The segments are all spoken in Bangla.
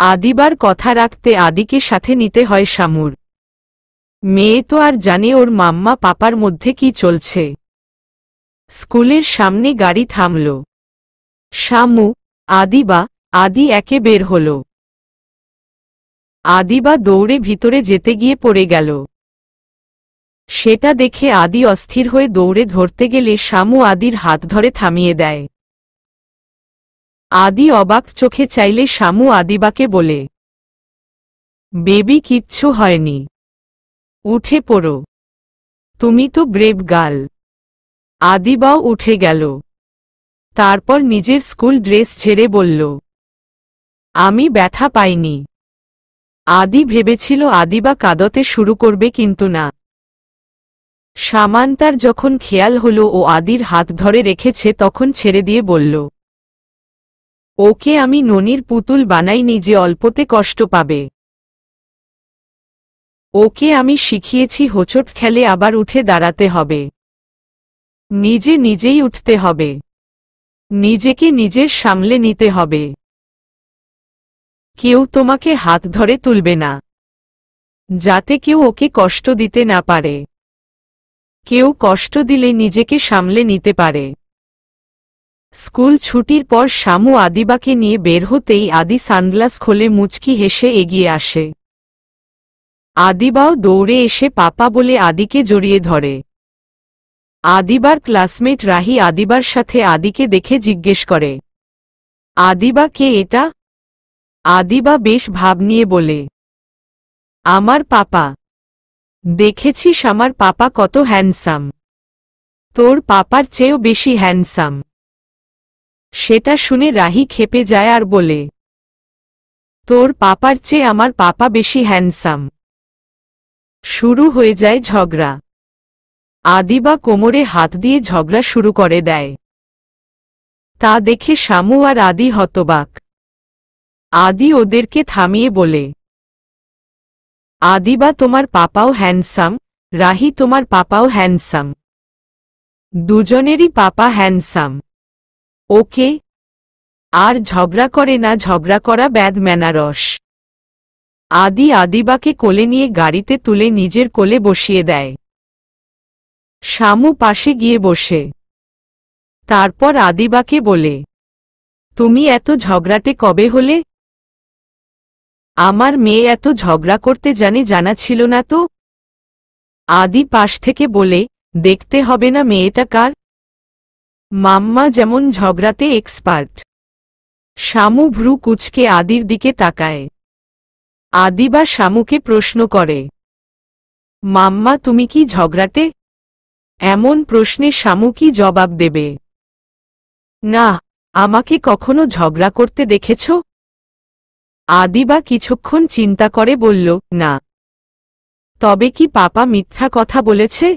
আদিবার কথা রাখতে আদিকে সাথে নিতে হয় শামুর। মেয়ে তো আর জানে ওর মাম্মা পাপার মধ্যে কি চলছে। স্কুলের সামনে গাড়ি থামল। শামু, আদিবা, আদি একে বের হল। আদিবা দৌড়ে ভিতরে যেতে গিয়ে পড়ে গেল। সেটা দেখে আদি অস্থির হয়ে দৌড়ে ধরতে গেলে শামু আদির হাত ধরে থামিয়ে দেয়। আদি অবাক চোখে চাইলে শামু আদিবাকে বলে, বেবি কিচ্ছু হয়নি, উঠে পড়ো, তুমি তো ব্রেভ গার্ল। আদিবাও উঠে গেল। তারপর নিজের স্কুল ড্রেস ছেড়ে বলল, আমি ব্যথা পাইনি। আদি ভেবেছিল আদিবা কাঁদতে শুরু করবে, কিন্তু না। সামান্তার যখন খেয়াল হল ও আদির হাত ধরে রেখেছে তখন ছেড়ে দিয়ে বলল, ওকে আমি ননির পুতুল বানাইনি যে অল্পতে কষ্ট পাবে। ওকে আমি শিখিয়েছি হোঁচট খেলে আবার উঠে দাঁড়াতে হবে, নিজে নিজেই উঠতে হবে, নিজেকে নিজের সামলে নিতে হবে। কেউ তোমাকে হাত ধরে তুলবে না, যাতে কেউ ওকে কষ্ট দিতে না পারে। কেউ কষ্ট দিলে নিজেকে সামলে নিতে পারে। স্কুল ছুটির পর শামু আদিবাকে নিয়ে বের হতেই আদি সানগ্লাস খোলে মুচকি হেসে এগিয়ে আসে। আদিবাও দৌড়ে এসে পাপা বলে আদিকে জড়িয়ে ধরে। আদিবার ক্লাসমেট রাহি আদিবার সাথে আদিকে দেখে জিজ্ঞেস করে, আদিবা কে এটা? আদিবা বেশ ভাব নিয়ে বলে, আমার পাপা। দেখেছিস আমার পাপা কত হ্যান্ডসাম? তোর পাপার চেয়েও বেশি হ্যান্ডসাম। সেটা শুনে রাহি ক্ষেপে যায় আর বলে, তোর পাপার চেয়ে আমার পাপা বেশি হ্যান্ডসাম। শুরু হয়ে যায় ঝগড়া। আদিবা কোমরে হাত দিয়ে ঝগড়া শুরু করে দেয়। তা দেখে শামু আর আদি হতবাক। আদি ওদেরকে থামিয়ে বলে, আদিবা তোমার পাপাও হ্যান্ডসাম, রাহি তোমার পাপাও হ্যান্ডসাম, দুজনেরই পাপা হ্যান্ডসাম। ওকে, আর ঝগড়া করে না, ঝগড়া করা ব্যাড ম্যানারস। আদি আদিবাকে কোলে নিয়ে গাড়িতে তুলে নিজের কোলে বসিয়ে দেয়। শামু পাশে গিয়ে বসে। তারপর আদিবাকে বলে, তুমি এত ঝগড়াটে কবে হলে? আমার মেয়ে এত ঝগড়া করতে জানে, জানা ছিল না তো। আদি পাশ থেকে বলে, দেখতে হবে না মেয়েটা কার? মাম্মা যেমন ঝগড়াতে এক্সপার্ট। শামু ভ্রু কুঁচকে আদির দিকে তাকায়। আদিবা শামুকে প্রশ্ন করে, মাম্মা তুমি কি ঝগড়াটে? এমন প্রশ্নে শামু কি জবাব দেবে? না, আমাকে কখনো ঝগড়া করতে দেখেছ? আদিবা কিছুক্ষণ চিন্তা করে বলল, না। তবে কি পাপা মিথ্যা কথা বলেছে?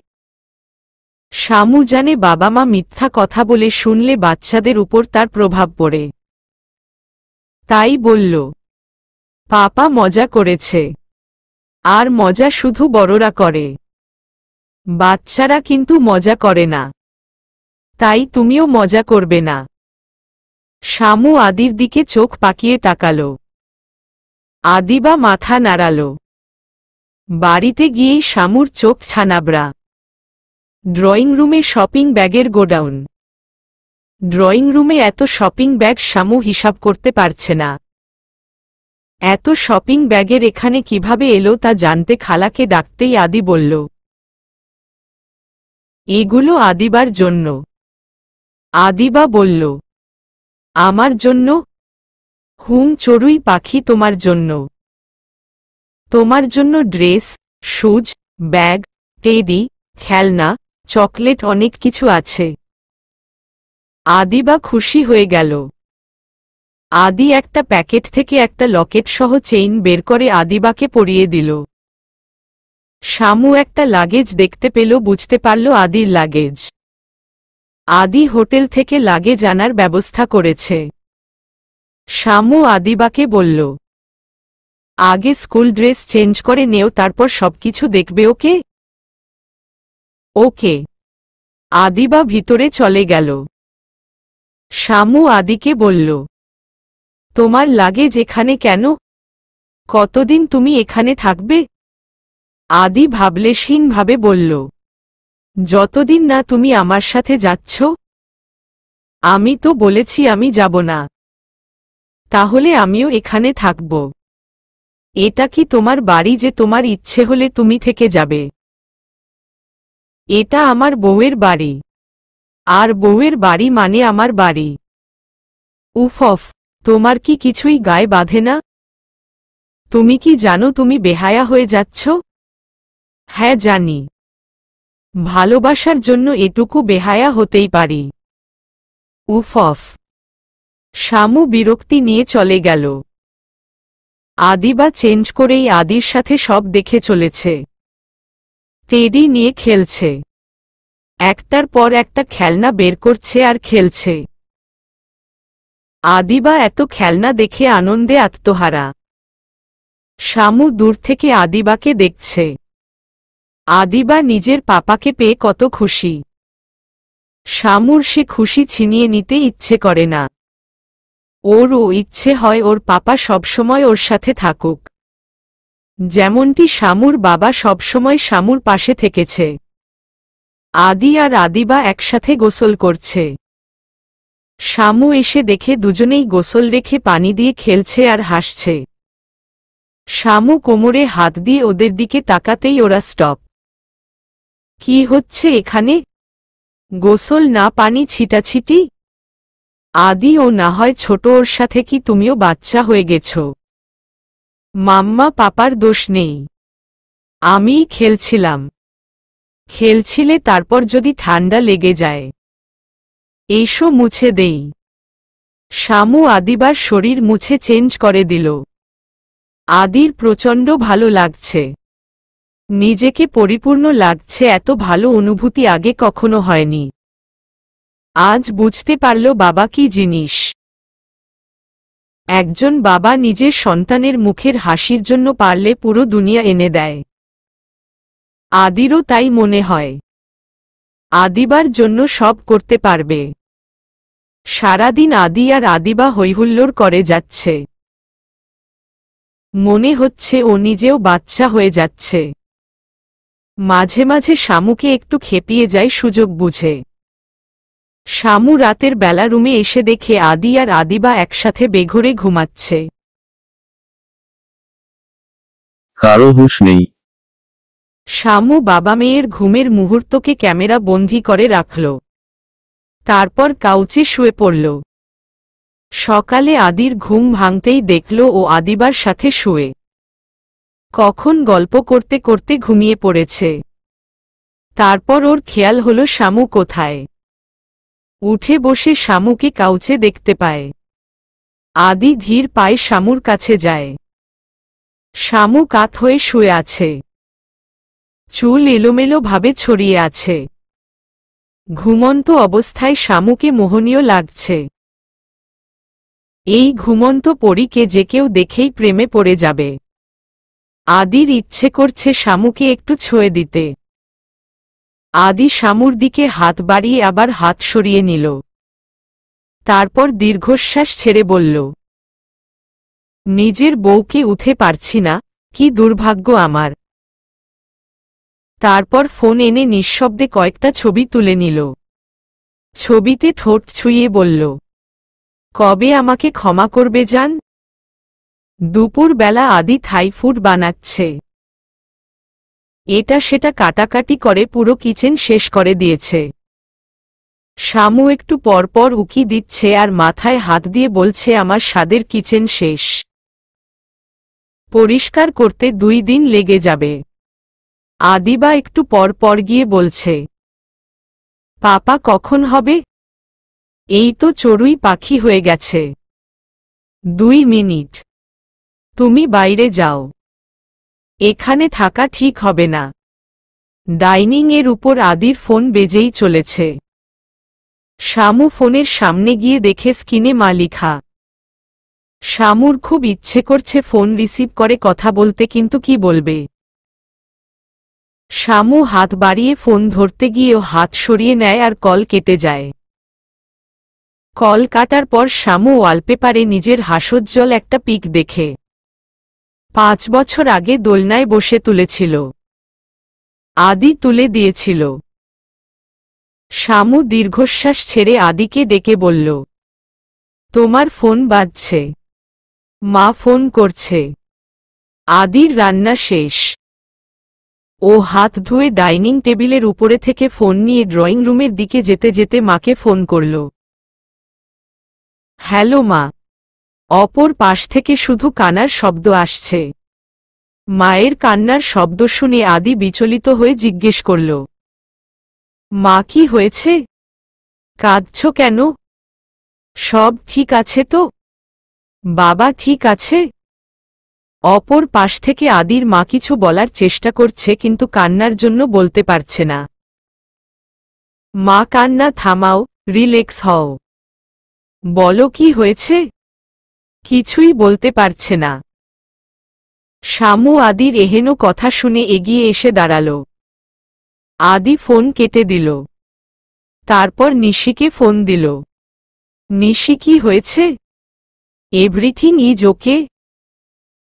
শামু জানে বাবা মা মিথ্যা কথা বলে শুনলে বাচ্চাদের উপর তার প্রভাব পড়ে। তাই বলল, পাপা মজা করেছে। আর মজা শুধু বড়রা করে, বাচ্চারা কিন্তু মজা করে না। তাই তুমিও মজা করবে না। শামু আদির দিকে চোখ পাকিয়ে তাকাল। আদিবা মাথা নাড়াল। বাড়িতে গিয়েই শামুর চোখ ছানাবড়া। ড্রয়িং রুমে শপিং ব্যাগের গোডাউন। ড্রয়িং রুমে এত শপিং ব্যাগ শামু হিসাব করতে পারছে না। এত শপিং ব্যাগের এখানে কিভাবে এলো তা জানতে খালাকে ডাকতেই আদি বলল, এগুলো আদিবার জন্য। আদিবা বলল, আমার জন্য? হুম, চড়ুই পাখি, তোমার জন্য। তোমার জন্য ড্রেস, শুজ, ব্যাগ, টেডি, খেলনা, চকলেট, অনেক কিছু আছে। আদিবা খুশি হয়ে গেল। আদি একটা প্যাকেট থেকে একটা লকেট সহ চেইন বের করে আদিবাকে পরিয়ে দিল। শামু একটা লাগেজ দেখতে পেল, বুঝতে পারল আদির লাগেজ। আদি হোটেল থেকে লাগেজ আনার ব্যবস্থা করেছে। শামু আদিবাকে বলল, আগে স্কুল ড্রেস চেঞ্জ করে নেও, তারপর সবকিছু দেখবে। ওকে? ওকে। আদিবা ভিতরে চলে গেল। শামু আদিকে বলল, তোমার লাগেজ এখানে কেন? কতদিন তুমি এখানে থাকবে? আদি ভাবলেশহীনভাবে বলল, যতদিন না তুমি আমার সাথে যাচ্ছ। আমি তো বলেছি আমি যাব না। তাহলে আমিও এখানে থাকব। এটা কি তোমার বাড়ি যে তোমার ইচ্ছে হলে তুমি থেকে যাবে? এটা আমার বউয়ের বাড়ি, আর বউয়ের বাড়ি মানে আমার বাড়ি। উফ, তোমার কি কিছুই গায়ে বাঁধে না? তুমি কি জানো তুমি বেহায়া হয়ে যাচ্ছ? হ্যাঁ জানি, ভালোবাসার জন্য এটুকু বেহায়া হতেই পারি। উফ। শামু বিরক্তি নিয়ে চলে গেল। আদিবা চেঞ্জ করেই আদির সাথে সব দেখে চলেছে। টেডি নিয়ে খেলছে, একটার পর একটা খেলনা বের করছে আর খেলছে। আদিবা এত খেলনা দেখে আনন্দে আত্মহারা। শামু দূর থেকে আদিবাকে দেখছে। আদিবা নিজের পাপাকে পেয়ে কত খুশি। শামুর সে খুশি ছিনিয়ে নিতে ইচ্ছে করে না। ওরও ইচ্ছে হয় ওর পাপা সবসময় ওর সাথে থাকুক, যেমনটি শামুর বাবা সবসময় শামুর পাশে থেকেছে। আদি আর আদিবা একসাথে গোসল করছে। শামু এসে দেখে দুজনেই গোসল রেখে পানি দিয়ে খেলছে আর হাসছে। শামু কোমরে হাত দিয়ে ওদের দিকে তাকাতেই ওরা স্টপ। কি হচ্ছে এখানে? গোসল না পানি ছিটাছিটি? আদি ও না হয় ছোট, ওর সাথে কি তুমিও বাচ্চা হয়ে গেছ? মাম্মা পাপার দোষ নেই, আমিই খেলছিলাম। খেলছিলে, তারপর যদি ঠান্ডা লেগে যায়। এসো মুছে দেই। শামু আদিবার শরীর মুছে চেঞ্জ করে দিল। আদির প্রচণ্ড ভালো লাগছে, নিজেকে পরিপূর্ণ লাগছে। এত ভালো অনুভূতি আগে কখনো হয়নি। আজ বুঝতে পারল বাবা কি জিনিস। একজন বাবা নিজের সন্তানের মুখের হাসির জন্য পারলে পুরো দুনিয়া এনে দেয়। আদিরও তাই মনে হয়, আদিবার জন্য সব করতে পারবে। সারাদিন আদি আর আদিবা হৈহুল্লোড় করে যাচ্ছে। মনে হচ্ছে ও নিজেও বাচ্চা হয়ে যাচ্ছে। মাঝে মাঝে শামুকে একটু খেপিয়ে যায় সুযোগ বুঝে। শামু রাতের বেলা রুমে এসে দেখে আদি আর আদিবা একসাথে বেঘোরে ঘুমাচ্ছে। কারো হুঁশ নেই। শামু বাবা মেয়ের ঘুমের মুহূর্তকে ক্যামেরা বন্দী করে রাখল। তারপর কাউচে শুয়ে পড়ল। সকালে আদির ঘুম ভাঙতেই দেখল ও আদিবার সাথে শুয়ে কখন গল্প করতে করতে ঘুমিয়ে পড়েছে। তারপর ওর খেয়াল হল শামু কোথায়। উঠে বসে শামুকে কাউচে দেখতে পায়। আদি ধীর পায়ে শামুর কাছে যায়। শামু কাত হয়ে শুয়ে আছে, চুল এলোমেলো ভাবে ছড়িয়ে আছে। ঘুমন্ত অবস্থায় শামুকে মোহনীয় লাগছে। এই ঘুমন্ত পরীকে যে কেউ দেখেই প্রেমে পড়ে যাবে। আদির ইচ্ছে করছে শামুকে একটু ছুঁয়ে দিতে। আদি শামুর দিকে হাত বাড়িয়ে আবার হাত সরিয়ে নিল। তারপর দীর্ঘশ্বাস ছেড়ে বলল, নিজের বউকে উঠে পারছি না, কি দুর্ভাগ্য আমার। তারপর ফোন এনে নিঃশব্দে কয়েকটা ছবি তুলে নিল। ছবিতে ঠোঁট ছুঁয়ে বলল, কবে আমাকে ক্ষমা করবে জান? দুপুর বেলা আদি থাই ফুড বানাচ্ছে। এটা সেটা কাটাকাটি করে পুরো কিচেন শেষ করে দিয়েছে। শামু একটু পরপর উকি দিচ্ছে আর মাথায় হাত দিয়ে বলছে, আমার স্বাদের কিচেন শেষ। পরিষ্কার করতে 2 দিন লেগে যাবে। আদিবা একটু পর গিয়ে বলছে, পাপা কখন হবে? এই তো চড়ুই পাখি হয়ে গেছে। 2 মিনিট, তুমি বাইরে যাও, এখানে থাকা ঠিক হবে না। ডাইনিং এর উপর আদির ফোন বেজেই চলেছে। শামু ফোনের সামনে গিয়ে দেখে স্ক্রিনে মা লিখা। শামুর খুব ইচ্ছে করছে ফোন রিসিভ করে কথা বলতে, কিন্তু কি বলবে। শামু হাত বাড়িয়ে ফোন ধরতে গিয়েও হাত সরিয়ে নেয় আর কল কেটে যায়। কল কাটার পর শামু ওয়ালপেপারে নিজের হাস্যোজ্জ্বল একটা পিক দেখে 5 বছর আগে দোলনায় বসে তুলেছিল। আদি তুলে দিয়েছিল। শামু দীর্ঘশ্বাস ছেড়ে আদিকে ডেকে বলল, তোমার ফোন বাজছে। মা ফোন করছে। আদির রান্না শেষ। ও হাত ধুয়ে ডাইনিং টেবিলের উপরে থেকে ফোন নিয়ে ড্রয়িং রুমের দিকে যেতে যেতে মাকে ফোন করল। হ্যালো মা। অপর পাশ থেকে শুধু কান্নার শব্দ আসছে। মায়ের কান্নার শব্দ শুনে আদি বিচলিত হয়ে জিজ্ঞেস করল, মা কি হয়েছে? কাঁদছ কেন? সব ঠিক আছে তো? বাবা ঠিক আছে? অপর পাশ থেকে আদির মা কিছু বলার চেষ্টা করছে কিন্তু কান্নার জন্য বলতে পারছে না। মা কান্না থামাও, রিল্যাক্স হও। বলো কি হয়েছে? কিছুই বলতে পারছে না। শামু আদির এহেন কথা শুনে এগিয়ে এসে দাঁড়াল। আদি ফোন কেটে দিল। তারপর নিশিকে ফোন দিল। নিশি কি হয়েছে? Everything is okay?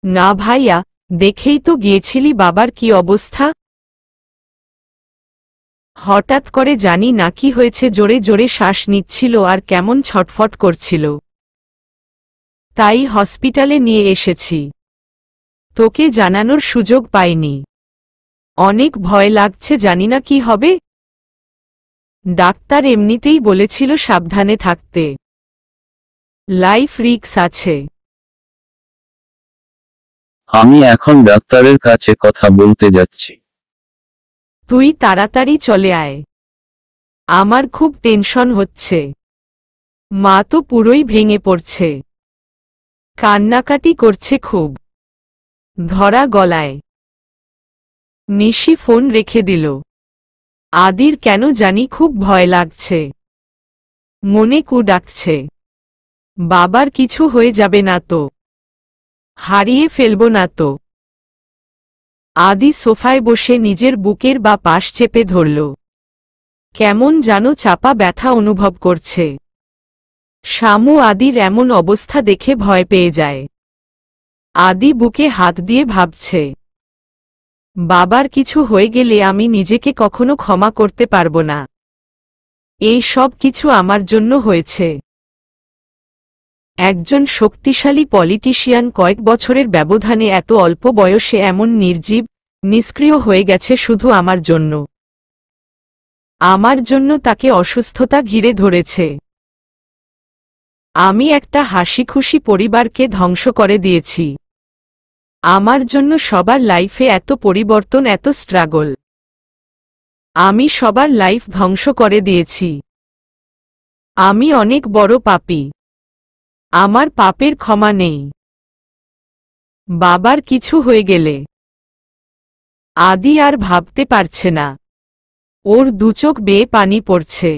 না ভাইয়া, দেখেই তো গিয়েছিলি বাবার কি অবস্থা। হঠাৎ করে জানি না কি হয়েছে, জোরে জোরে শ্বাস নিচ্ছিল আর কেমন ছটফট করছিল। তাই হসপিটালে নিয়ে এসেছি। তোকে জানানোর সুযোগ পাইনি। অনেক ভয় লাগছে, জানি না কি হবে। ডাক্তার এমনিতেই বলেছিল সাবধানে থাকতে। লাইফ রিস্ক আছে। আমি এখন ডাক্তারের কাছে কথা বলতে যাচ্ছি। তুই তাড়াতাড়ি চলে আয়। আমার খুব টেনশন হচ্ছে। মা তো পুরোই ভেঙে পড়ছে। কান্নাকাটি করছে খুব। ধরা গলায়। নিশি ফোন রেখে দিল। আদির কেন জানি খুব ভয় লাগছে। মনে কু ডাকছে, বাবার কিছু হয়ে যাবে না তো? হারিয়ে ফেলব না তো? আদি সোফায় বসে নিজের বুকের বা পাশ চেপে ধরল। কেমন যেন চাপা ব্যথা অনুভব করছে। শামু আদির এমন অবস্থা দেখে ভয় পেয়ে যায়। আদি বুকে হাত দিয়ে ভাবছে, বাবার কিছু হয়ে গেলে আমি নিজেকে কখনো ক্ষমা করতে পারব না। এই সব কিছু আমার জন্য হয়েছে। একজন শক্তিশালী পলিটিশিয়ান কয়েক বছরের ব্যবধানে এত অল্প বয়সে এমন নির্জীব, নিষ্ক্রিয় হয়ে গেছে শুধু আমার জন্য। আমার জন্য তাকে অসুস্থতা ঘিরে ধরেছে। আমি একটা হাসিখুশি পরিবারকে ধ্বংস করে দিয়েছি। আমার জন্য সবার লাইফে এত পরিবর্তন, এত স্ট্রাগল। আমি সবার লাইফ ধ্বংস করে দিয়েছি। আমি অনেক বড় পাপী। আমার পাপের ক্ষমা নেই। বাবার কিছু হয়ে গেলে। আদি আর ভাবতে পারছে না। ওর দুচোখ বেয়ে পানি পড়ছে।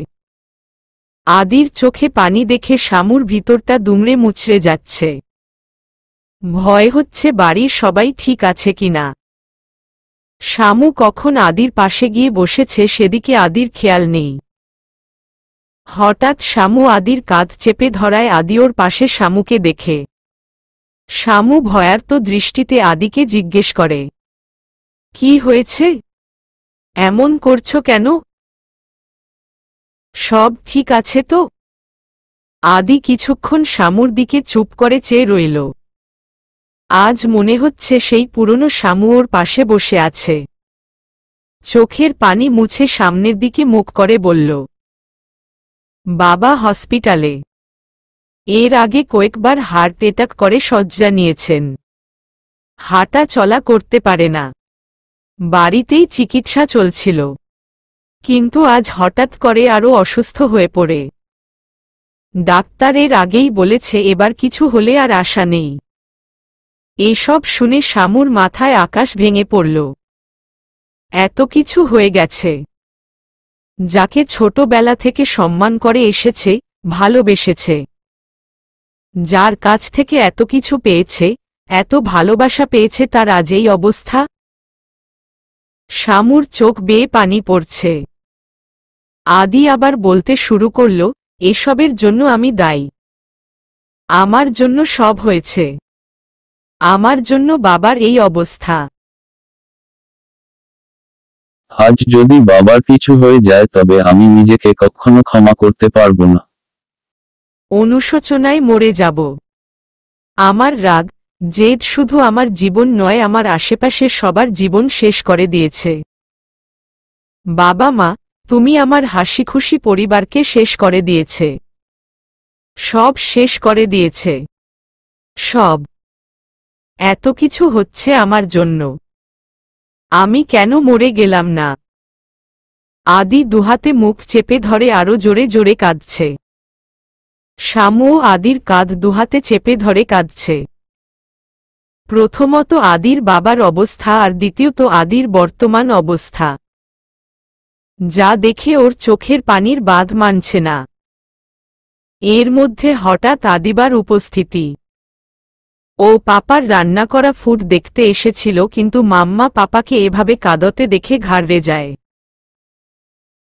আদির চোখে পানি দেখে শামুর ভিতরটা দুমড়ে মুচড়ে যাচ্ছে। ভয় হচ্ছে বাড়ির সবাই ঠিক আছে কিনা। শামু কখন আদির পাশে গিয়ে বসেছে সেদিকে আদির খেয়াল নেই। হঠাৎ শামু আদির কাঁধ চেপে ধরায় আদি ওর পাশে শামুকে দেখে। শামু ভয়ার্ত দৃষ্টিতে আদিকে জিজ্ঞেস করে, কি হয়েছে? এমন করছো কেন? সব ঠিক আছে তো? আদি কিছুক্ষণ শামুর দিকে চুপ করে চেয়ে রইল। আজ মনে হচ্ছে সেই পুরনো শামু ওর পাশে বসে আছে। চোখের পানি মুছে সামনের দিকে মুখ করে বলল, বাবা হসপিটালে। এর আগে কয়েকবার হার্ট অ্যাটাক করে শয্যা নিয়েছেন। হাঁটা চলা করতে পারে না। বাড়িতেই চিকিৎসা চলছিল। কিন্তু আজ হঠাৎ করে আরও অসুস্থ হয়ে পড়ে। ডাক্তার এর আগেই বলেছে এবার কিছু হলে আর আশা নেই। এসব শুনে শামুর মাথায় আকাশ ভেঙে পড়ল। এত কিছু হয়ে গেছে। যাকে ছোটবেলা থেকে সম্মান করে এসেছে, ভালোবেসেছে, যার কাছ থেকে এত কিছু পেয়েছে, এত ভালোবাসা পেয়েছে, তার আজ এই অবস্থা। শামুর চোখ বেয়ে পানি পড়ছে। আদি আবার বলতে শুরু করল, এসবের জন্য আমি দায়ী। আমার জন্য সব হয়েছে। আমার জন্য বাবার এই অবস্থা। আজ যদি বাবার কিছু হয়ে যায় তবে আমি নিজেকে কখনো ক্ষমা করতে পারবো না। অনুশোচনায় মরে যাব। আমার রাগ, জেদ শুধু আমার জীবন নয়, আমার আশেপাশের সবার জীবন শেষ করে দিয়েছে। বাবা মা, তুমি আমার হাসিখুশি পরিবারকে শেষ করে দিয়েছে। সব শেষ করে দিয়েছে। সব। এত কিছু হচ্ছে আমার জন্য। আমি কেন মরে গেলাম না? আদি দুহাতে মুখ চেপে ধরে আরো জোরে জোরে কাঁদছে। শামুও আদির কাঁধ দুহাতে চেপে ধরে কাঁদছে। প্রথমত আদির বাবার অবস্থা আর দ্বিতীয়ত আদির বর্তমান অবস্থা, যা দেখে ওর চোখের পানির বাঁধ মানছে না। এর মধ্যে হঠাৎ আদিবার উপস্থিতি। ও পাপার রান্না করা ফুড দেখতে এসেছিল, কিন্তু মাম্মা পাপাকে এভাবে কাঁদতে দেখে ঘাড়ে যায়।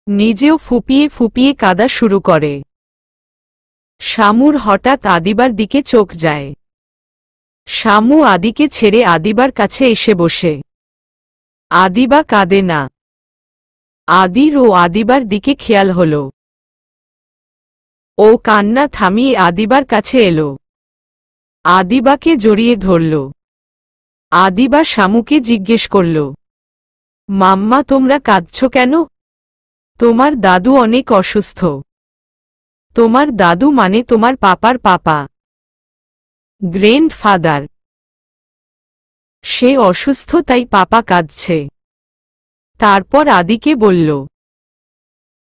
নিজেও ফুপিয়ে ফুপিয়ে কাঁদা শুরু করে। শামুর হঠাৎ আদিবার দিকে চোখ যায়। শামু আদিকে ছেড়ে আদিবার কাছে এসে বসে। আদিবা কাঁদে না। আদির ও আদিবার দিকে খেয়াল হল। ও কান্না থামিয়ে আদিবার কাছে এলো। আদিবাকে জড়িয়ে ধরল। আদিবা শামুকে জিজ্ঞেস করল, মাম্মা তোমরা কাঁদছ কেন? তোমার দাদু অনেক অসুস্থ। তোমার দাদু মানে তোমার পাপার পাপা, গ্র্যান্ডফাদার। সে অসুস্থ, তাই পাপা কাঁদছে। তারপর আদিকে বলল,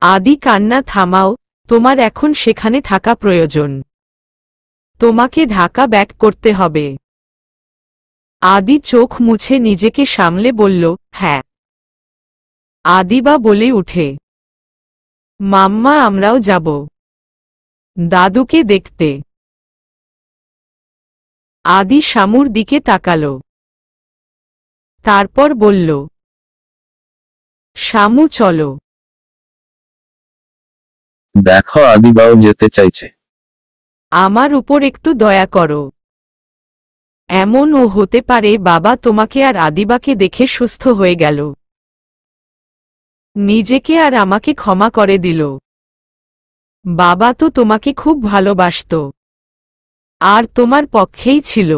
আদি কান্না থামাও, তোমার এখন সেখানে থাকা প্রয়োজন। তোমাকে ঢাকা ব্যাক করতে হবে। আদি চোখ মুছে নিজেকে সামলে বলল, হ্যাঁ। আদিবা বলে উঠে, মাম্মা আমরাও যাব দাদুকে দেখতে। আদি শামুর দিকে তাকাল। তারপর বলল, শামু চলো। দেখো আদিবাও যেতে চাইছে। আমার উপর একটু দয়া করো। এমনও হতে পারে বাবা তোমাকে আর আদিবাকে দেখে সুস্থ হয়ে গেল, নিজেকে আর আমাকে ক্ষমা করে দিল। বাবা তো তোমাকে খুব ভালোবাসত, আর তোমার পক্ষেই ছিল।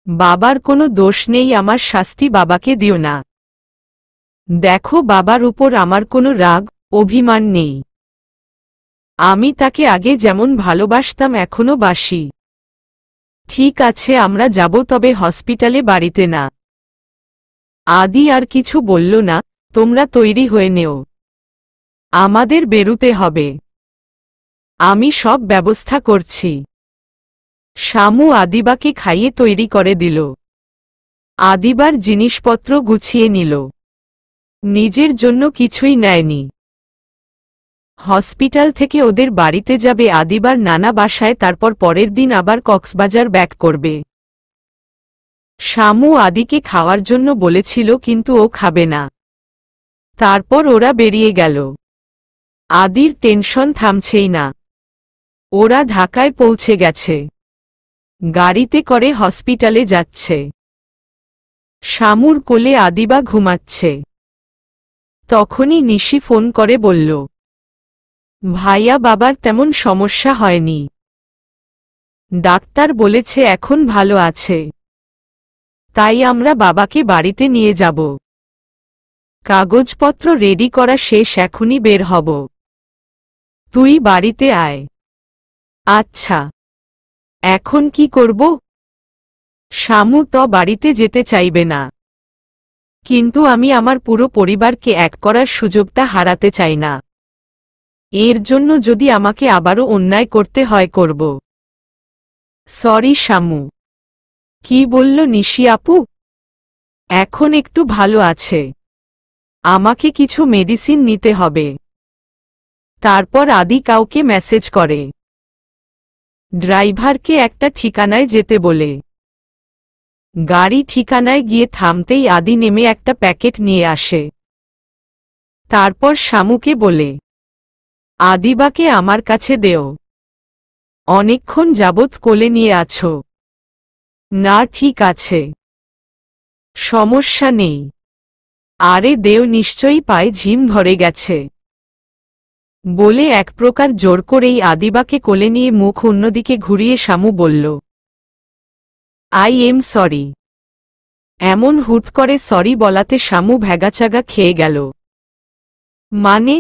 বাবার কোনো দোষ নেই, আমার শাস্তি বাবাকে দিও না। দেখো বাবার উপর আমার কোনো রাগ, অভিমান নেই। আমি তাকে আগে যেমন ভালোবাসতাম এখনো বাসি। ঠিক আছে আমরা যাব, তবে হসপিটালে, বাড়িতে না। আদি আর কিছু বলল না। তোমরা তৈরি হয়ে নেও, আমাদের বেরুতে হবে। আমি সব ব্যবস্থা করছি। শামু আদিবাকে খাইয়ে তৈরি করে দিল। আদিবার জিনিসপত্র গুছিয়ে নিল। নিজের জন্য কিছুই নেয়নি। হসপিটাল থেকে ওদের বাড়িতে যাবে আদিবার নানা বাসায়, তারপর পরের দিন আবার কক্সবাজার ব্যাক করবে। শামু আদিকে খাওয়ার জন্য বলেছিল, কিন্তু ও খাবে না। তারপর ওরা বেরিয়ে গেল। আদির টেনশন থামছেই না। ওরা ঢাকায় পৌঁছে গেছে। গাড়িতে করে হসপিটালে যাচ্ছে। শামুর কোলে আদিবা ঘুমাচ্ছে। তখনই নিশি ফোন করে বলল, ভাইয়া বাবার তেমন সমস্যা হয়নি। ডাক্তার বলেছে এখন ভালো আছে। তাই আমরা বাবাকে বাড়িতে নিয়ে যাব। কাগজপত্র রেডি করা শেষ, এখনই বের হব। তুই বাড়িতে আয়। আচ্ছা। এখন কি করব? শামু তো বাড়িতে যেতে চাইবে না, কিন্তু আমি আমার পুরো পরিবারকে এক করার সুযোগটা হারাতে চাই না। এর জন্য যদি আমাকে আবারও অন্যায় করতে হয় করব। সরি শামু। কি বলল নিশি আপু? এখন একটু ভালো আছে। আমাকে কিছু মেডিসিন নিতে হবে। তারপর আদি কাউকে মেসেজ করে, ড্রাইভারকে একটা ঠিকানায় যেতে বলে। গাড়ি ঠিকানায় গিয়ে থামতেই আদি নেমে একটা প্যাকেট নিয়ে আসে। তারপর শামুকে বলে, আদিবাকে আমার কাছে দেও। অনেকক্ষণ যাবৎ কোলে নিয়ে আছো। না ঠিক আছে, সমস্যা নেই। আরে দেও নিশ্চয়ই পায়ে ঝিম ধরে গেছে, বলে এক প্রকার জোর করেই আদিবাকে কোলে নিয়ে মুখ অন্যদিকে ঘুরিয়ে শামু বলল, আই এম সরি। এমন হুট করে সরি বলাতে শামু ভ্যাগাচাগা খেয়ে গেল। মানে?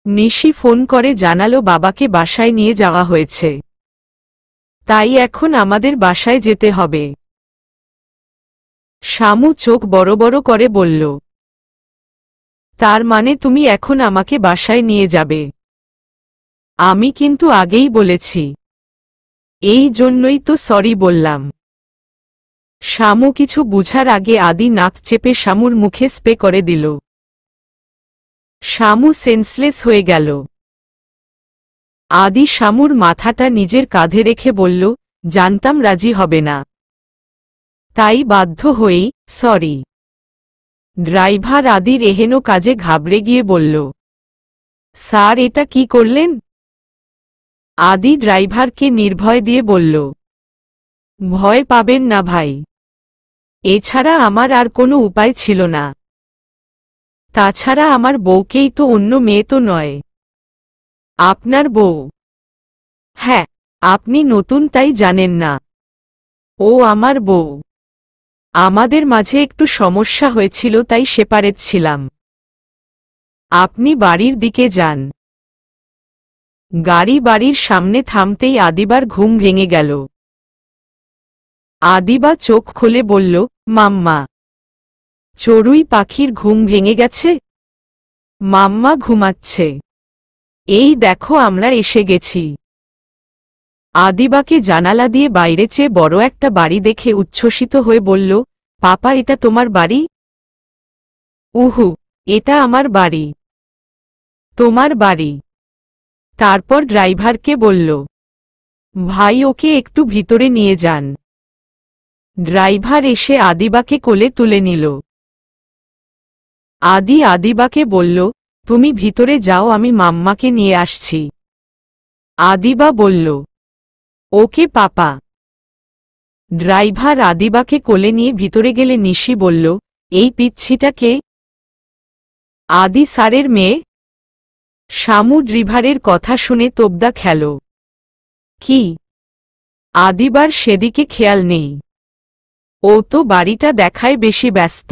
নিশি ফোন করে জানালো বাবাকে বাসায় নিয়ে যাওয়া হয়েছে, তাই এখন আমাদের বাসায় যেতে হবে। শামু চোখ বড় বড় করে বলল, তার মানে তুমি এখন আমাকে বাসায় নিয়ে যাবে? আমি কিন্তু আগেই বলেছি, এই জন্যই তো সরি বললাম। শামু কিছু বুঝার আগে আদি নাক চেপে শামুর মুখে স্প্রে করে দিল। শামু সেন্সলেস হয়ে গেল। আদি শামুর মাথাটা নিজের কাঁধে রেখে বলল, জানতাম রাজি হবে না, তাই বাধ্য হয়েই সরি। ড্রাইভার আদির এহেন কাজে ঘাবড়ে গিয়ে বলল, স্যার এটা কি করলেন? আদি ড্রাইভারকে নির্ভয় দিয়ে বলল, ভয় পাবেন না ভাই, এছাড়া আমার আর কোনো উপায় ছিল না। তাছাড়া আমার বউকেই তো, অন্য মেয়ে তো নয়। আপনার বউ? হ্যাঁ, আপনি নতুন তাই জানেন না। ও আমার বউ। আমাদের মাঝে একটু সমস্যা হয়েছিল তাই সেপারেট ছিলাম। আপনি বাড়ির দিকে যান। গাড়ি বাড়ির সামনে থামতেই আদিবার ঘুম ভেঙে গেল। আদিবা চোখ খুলে বলল, মাম্মা। চড়ুই পাখির ঘুম ভেঙে গেছে? মাম্মা ঘুমাচ্ছে। এই দেখো আমরা এসে গেছি। আদিবাকে জানালা দিয়ে বাইরে চেয়ে বড় একটা বাড়ি দেখে উচ্ছ্বসিত হয়ে বলল, পাপা এটা তোমার বাড়ি? উহু, এটা আমার বাড়ি। তোমার বাড়ি? তারপর ড্রাইভারকে বলল, ভাই ওকে একটু ভিতরে নিয়ে যান। ড্রাইভার এসে আদিবাকে কোলে তুলে নিল। আদিবাকে বলল, তুমি ভিতরে যাও, আমি মাম্মাকে নিয়ে আসছি। আদিবা বলল, ওকে পাপা। ড্রাইভার আদিবাকে কোলে নিয়ে ভিতরে গেলে নিশি বলল, এই পিচ্ছিটা কে? আদি স্যারের মেয়ে। শামু ড্রাইভারের কথা শুনে তোবদা খেল। কি? আদিবার সেদিকে খেয়াল নেই, ও তো বাড়িটা দেখায় বেশি ব্যস্ত।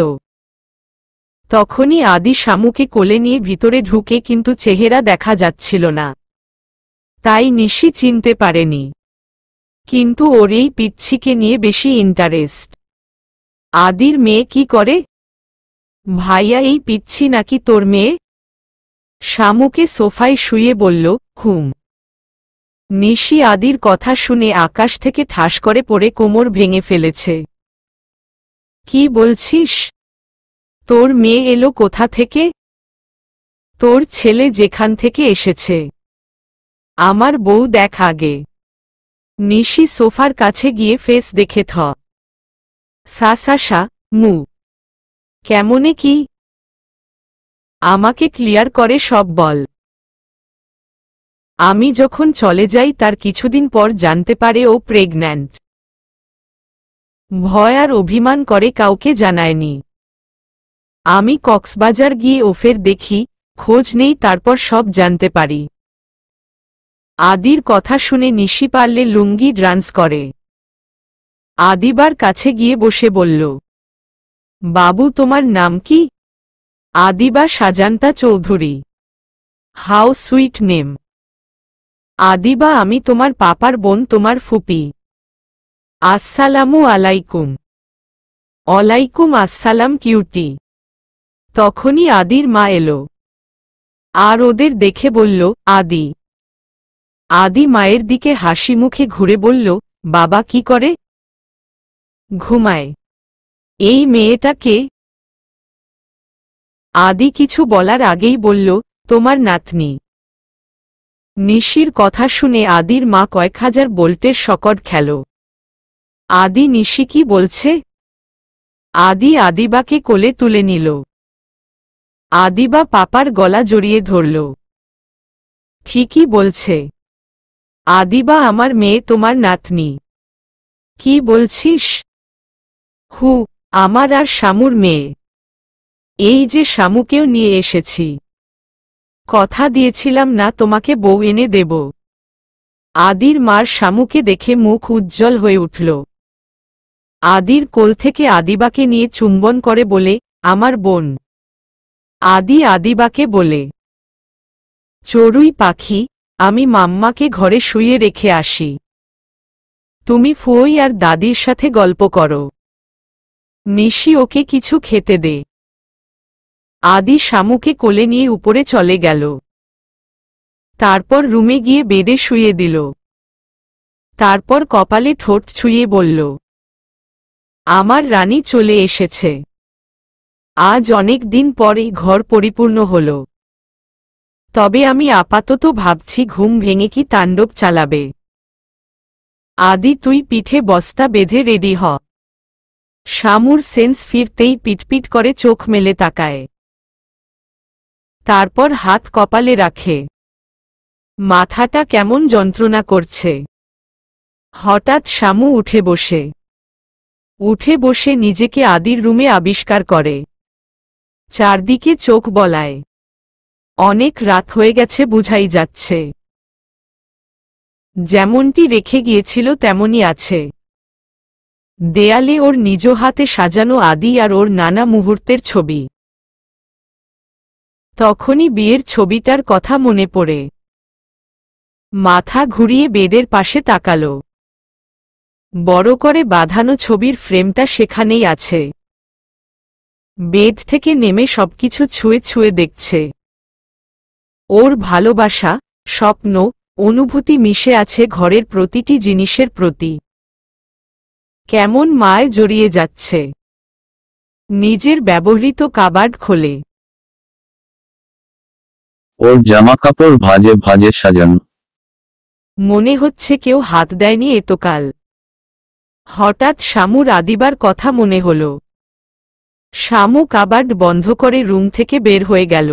তখনই আদি শামুকে কোলে নিয়ে ভিতরে ঢুকে, কিন্তু চেহারা দেখা যাচ্ছিল না, তাই নিশি চিনতে পারেনি। কিন্তু ওর এই পিচ্ছিকে নিয়ে বেশি ইন্টারেস্ট। আদির মেয়ে কি করে? ভাইয়া এই পিচ্ছি নাকি তোর মেয়ে? শামুকে সোফায় শুয়ে বলল, হুম। নিশি আদির কথা শুনে আকাশ থেকে ঠাস করে পড়ে কোমর ভেঙে ফেলেছে। কি বলছিস? তোর মেয়ে এলো কোথা থেকে? তোর ছেলে যেখান থেকে এসেছে। আমার বউ দেখ আগে। নিশি সোফার কাছে গিয়ে ফেস দেখে সা মু। কেমনে কি? আমাকে ক্লিয়ার করে সব বল। আমি যখন চলে যাই তার কিছুদিন পর জানতে পারে ও প্রেগন্যান্ট। ভয় আর অভিমান করে কাউকে জানায়নি। আমি কক্সবাজার গিয়ে ওফের দেখি, খোঁজ নেই, তারপর সব জানতে পারি। আদির কথা শুনে নিশি পারলে লুঙ্গি ডান্স করে। আদিবার কাছে গিয়ে বসে বলল, বাবু তোমার নাম কি? Adiba Sajanta Chowdhury. How sweet name. Adiba আমি তোমার পাপার বোন, তোমার ফুপি। আসসালামু আলাইকুম। ওয়ালাইকুম আসসালাম কিউটি। তখনই আদির মা এলো, আর ওদের দেখে বলল, আদি মায়ের দিকে হাসি মুখে ঘুরে বলল, বাবা কি করে? ঘুমায়। এই মেয়েটা কে? আদি কিছু বলার আগেই বলল, তোমার নাতনি। নিশির কথা শুনে আদির মা কয়েক হাজার বোল্টের শকট খেল। আদি নিশি কি বলছে? আদিবাকে কোলে তুলে নিল। আদিবা পাপার গলা জড়িয়ে ধরল। ঠিকই বলছে। আদিবা আমার মেয়ে, তোমার নাতনি। কি বলছিস? হু, আমার আর শামুর মেয়ে। এই যে শামুকেও নিয়ে এসেছি। কথা দিয়েছিলাম না তোমাকে বউ এনে দেব। আদির মার শামুকে দেখে মুখ উজ্জ্বল হয়ে উঠল। আদির কোল থেকে আদিবাকে নিয়ে চুম্বন করে বলে, আমার বোন। আদি আদিবাকে বলে, চড়ুই পাখি, আমি মাম্মাকে ঘরে শুইয়ে রেখে আসি। তুমি ফুয়োই আর দাদির সাথে গল্প করো। নিশি ওকে কিছু খেতে দে। আদি শামুকে কোলে নিয়ে উপরে চলে গেল। তারপর রুমে গিয়ে বেডে শুইয়ে দিল। তারপর কপালে ঠোঁট ছুঁয়ে বলল, আমার রানী চলে এসেছে। আজ অনেক দিন পরে ঘর পরিপূর্ণ হল। তবে আমি আপাতত ভাবছি ঘুম ভেঙে কি তাণ্ডব চালাবে। আদি তুই পিঠে বস্তা বেঁধে রেডি হ। শামুর সেন্স ফিরতেই পিটপিট করে চোখ মেলে তাকায়। তারপর হাত কপালে রাখে। মাথাটা কেমন যন্ত্রণা করছে। হঠাৎ শামু উঠে বসে নিজেকে আদির রুমে আবিষ্কার করে। চারদিকে চোখ বলায়। অনেক রাত হয়ে গেছে বুঝাই যাচ্ছে। যেমনটি রেখে গিয়েছিল তেমনই আছে। দেয়ালে ওর নিজ হাতে সাজানো আদি আর ওর নানা মুহূর্তের ছবি। তখনই বিয়ের ছবিটার কথা মনে পড়ে। মাথা ঘুরিয়ে বেডের পাশে তাকাল। বড় করে বাঁধানো ছবির ফ্রেমটা সেখানেই আছে। বেড থেকে নেমে সবকিছু ছুঁয়ে ছুঁয়ে দেখছে। ওর ভালোবাসা, স্বপ্ন, অনুভূতি মিশে আছে ঘরের প্রতিটি জিনিসের প্রতি। কেমন মায় জড়িয়ে যাচ্ছে। নিজের ব্যবহৃত কাবার্ড খোলে। ওর জামাকাপড় ভাঁজে ভাঁজে সাজানো। মনে হচ্ছে কেউ হাত দেয়নি এতকাল। হঠাৎ শামুর আদিবার কথা মনে হল। শামু কাবার্ড বন্ধ করে রুম থেকে বের হয়ে গেল।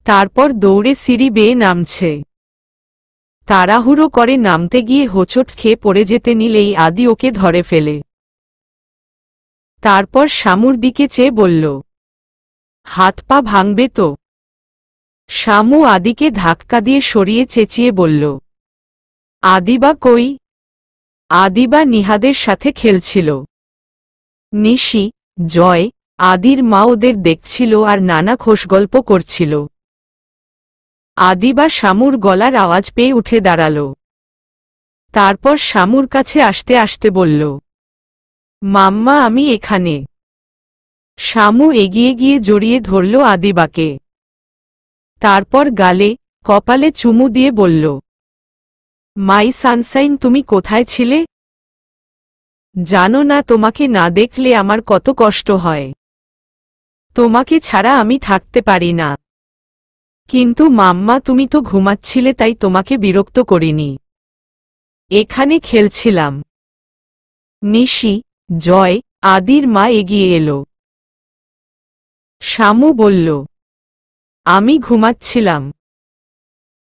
তারপর দৌড়ে সিঁড়ি বেয়ে নামছে। তাড়াহুড়ো করে নামতে গিয়ে হোঁচট খেয়ে পড়ে যেতে নিলেই আদি ওকে ধরে ফেলে। তারপর শামুর দিকে চেয়ে বলল, হাত পা ভাঙবে তো? শামু আদিকে ধাক্কা দিয়ে সরিয়ে চেঁচিয়ে বলল, আদিবা কই? আদিবা নিহাদের সাথে খেলছিল। নিশি, জয়, আদির মা ওদের দেখছিল আর নানা খোশগল্প করছিল। আদিবা শামুর গলার আওয়াজ পেয়ে উঠে দাঁড়াল। তারপর শামুর কাছে আসতে আসতে বলল, মাম্মা আমি এখানে। শামু এগিয়ে গিয়ে জড়িয়ে ধরল আদিবাকে। তারপর গালে, কপালে চুমু দিয়ে বলল, মাই সানশাইন তুমি কোথায় ছিলে? জানো না তোমাকে না দেখলে আমার কত কষ্ট হয়। তোমাকে ছাড়া আমি থাকতে পারি না। কিন্তু মাম্মা তুমি তো ঘুমাচ্ছিলে তাই তোমাকে বিরক্ত করিনি। এখানে খেলছিলাম। নিশি, জয়, আদির মা এগিয়ে এলো। শামু বলল, আমি ঘুমাচ্ছিলাম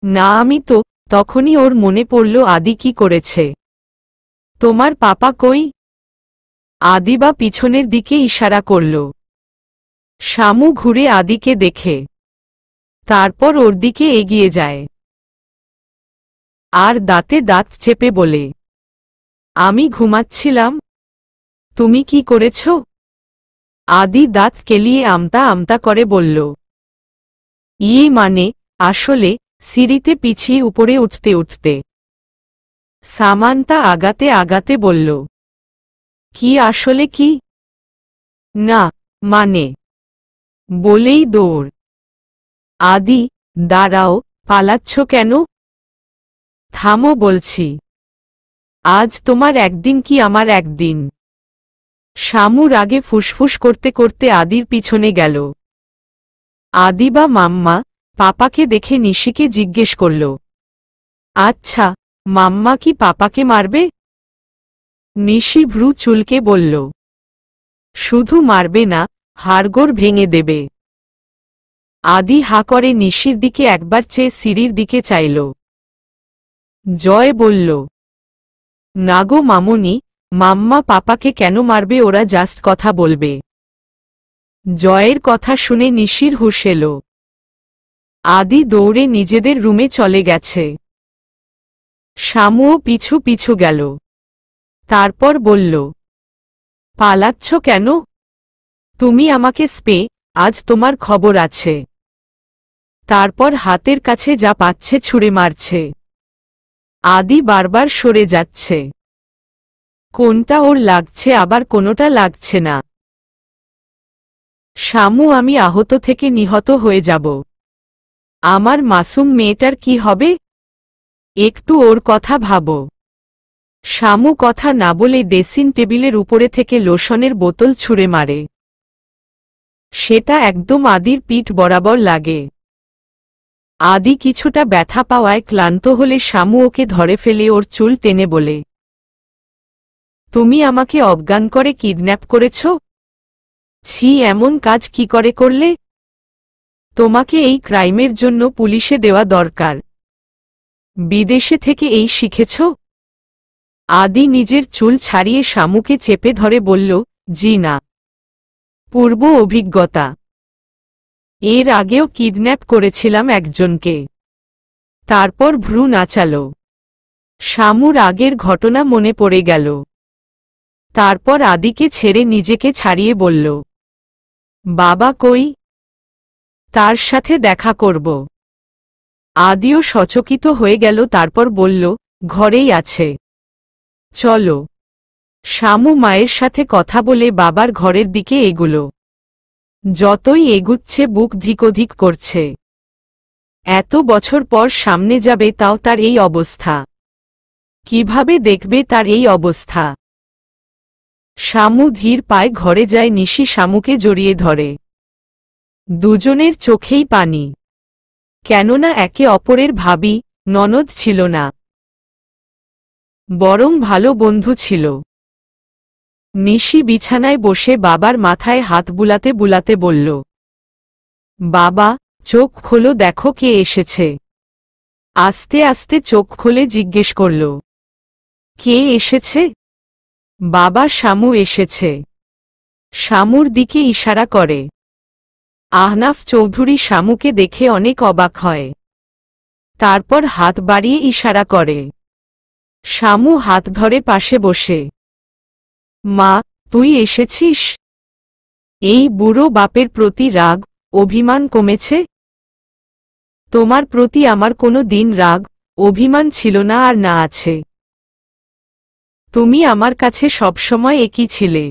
না। আমি তো। তখনই ওর মনে পড়ল আদি কি করেছে। তোমার পাপা কই? আদিবা পিছনের দিকে ইশারা করল। শামু ঘুরে আদিকে দেখে। তারপর ওর দিকে এগিয়ে যায়। আর দাঁতে দাঁত চেপে বলে, আমি ঘুমাচ্ছিলাম। তুমি কি করেছ? আদি দাঁত কেলিয়ে আমতা আমতা করে বলল, মানে, আসলে, সিঁড়িতে পিছিয়ে উপরে উঠতে উঠতে। সামান্তা আগাতে আগাতে বলল, কি আসলে কি? না, মানে। বলেই দৌড়। আদি, দাঁড়াও, পালাচ্ছ কেন? থামো বলছি। আজ তোমার একদিন কি আমার একদিন। শামুর আগে ফুসফুস করতে করতে আদির পিছনে গেল। আদিবা মাম্মা, পাপাকে দেখে নিশিকে জিজ্ঞেস করল, আচ্ছা, মাম্মা কি পাপাকে মারবে? নিশি ভ্রু চুলকে বলল, শুধু মারবে না, হাড়গোড় ভেঙে দেবে। আদি হা করে নিশির দিকে একবার চেয়ে সিঁড়ির দিকে চাইল। জয় বলল, না গো মামুনি, মাম্মা পাপাকে কেন মারবে, ওরা জাস্ট কথা বলবে। জয়ের কথা শুনে নিশির হুঁশ এলো। আদি দৌড়ে নিজেদের রুমে চলে গেছে। শামুও পিছু পিছু গেল। তারপর বলল, পালাচ্ছ কেন? তুমি আমাকে স্পে, আজ তোমার খবর আছে। তারপর হাতের কাছে যা পাচ্ছে ছুঁড়ে মারছে। আদি বারবার সরে যাচ্ছে। কোনটা ওর লাগছে আবার কোনোটা লাগছে না। শামু, আমি আহত থেকে নিহত হয়ে যাব। আমার মাসুম মেয়েটার কি হবে? একটু ওর কথা ভাবো। শামু কথা না বলে ড্রেসিং টেবিলের উপরে থেকে লোশনের বোতল ছুঁড়ে মারে। সেটা একদম আদির পিঠ বরাবর লাগে। আদি কিছুটা ব্যথা পাওয়ায় ক্লান্ত হলে শামু ওকে ধরে ফেলে ওর চুল টেনে বলে, তুমি আমাকে অজ্ঞান করে কিডন্যাপ করেছ? ছি, এমন কাজ কি করে করলে? তোমাকে এই ক্রাইমের জন্য পুলিশে দেওয়া দরকার। বিদেশে থেকে এই শিখেছ? আদি নিজের চুল ছাড়িয়ে শামুকে চেপে ধরে বলল, জি না, পূর্ব অভিজ্ঞতা। এর আগেও কিডন্যাপ করেছিলাম একজনকে। তারপর ভ্রু নাচাল। শামুর আগের ঘটনা মনে পড়ে গেল। তারপর আদিকে ছেড়ে নিজেকে ছাড়িয়ে বলল, বাবা কই? তার সাথে দেখা করব। আদিও সচকিত হয়ে গেল। তারপর বলল, ঘরেই আছে, চলো। শামু মায়ের সাথে কথা বলে বাবার ঘরের দিকে এগুল। যতই এগুচ্ছে বুক ধিকোধিক করছে। এত বছর পর সামনে যাবে, তাও তার এই অবস্থা। কিভাবে দেখবে তার এই অবস্থা? শামু ধীর পায়ে ঘরে যায়। নিশি শামুকে জড়িয়ে ধরে। দুজনের চোখেই পানি। কেননা একে অপরের ভাবি ননদ ছিল না, বরং ভালো বন্ধু ছিল। নিশি বিছানায় বসে বাবার মাথায় হাত বুলাতে বুলাতে বলল, বাবা, চোখ খোলো, দেখো কে এসেছে। আস্তে আস্তে চোখ খুলে জিজ্ঞেস করল, কে এসেছে? বাবা, শামু এসেছে। শামুর দিকে ইশারা করে। আহনাফ চৌধুরী শামুকে দেখে অনেক অবাক হয়। তারপর হাত বাড়িয়ে ইশারা করে। শামু হাত ধরে পাশে বসে, মা, তুই এসেছিস? এই বুড়ো বাপের প্রতি রাগ অভিমান কমেছে? তোমার প্রতি আমার কোনো দিন রাগ অভিমান ছিল না আর না আছে। তুমি আমার কাছে সবসময় একই ছিলে।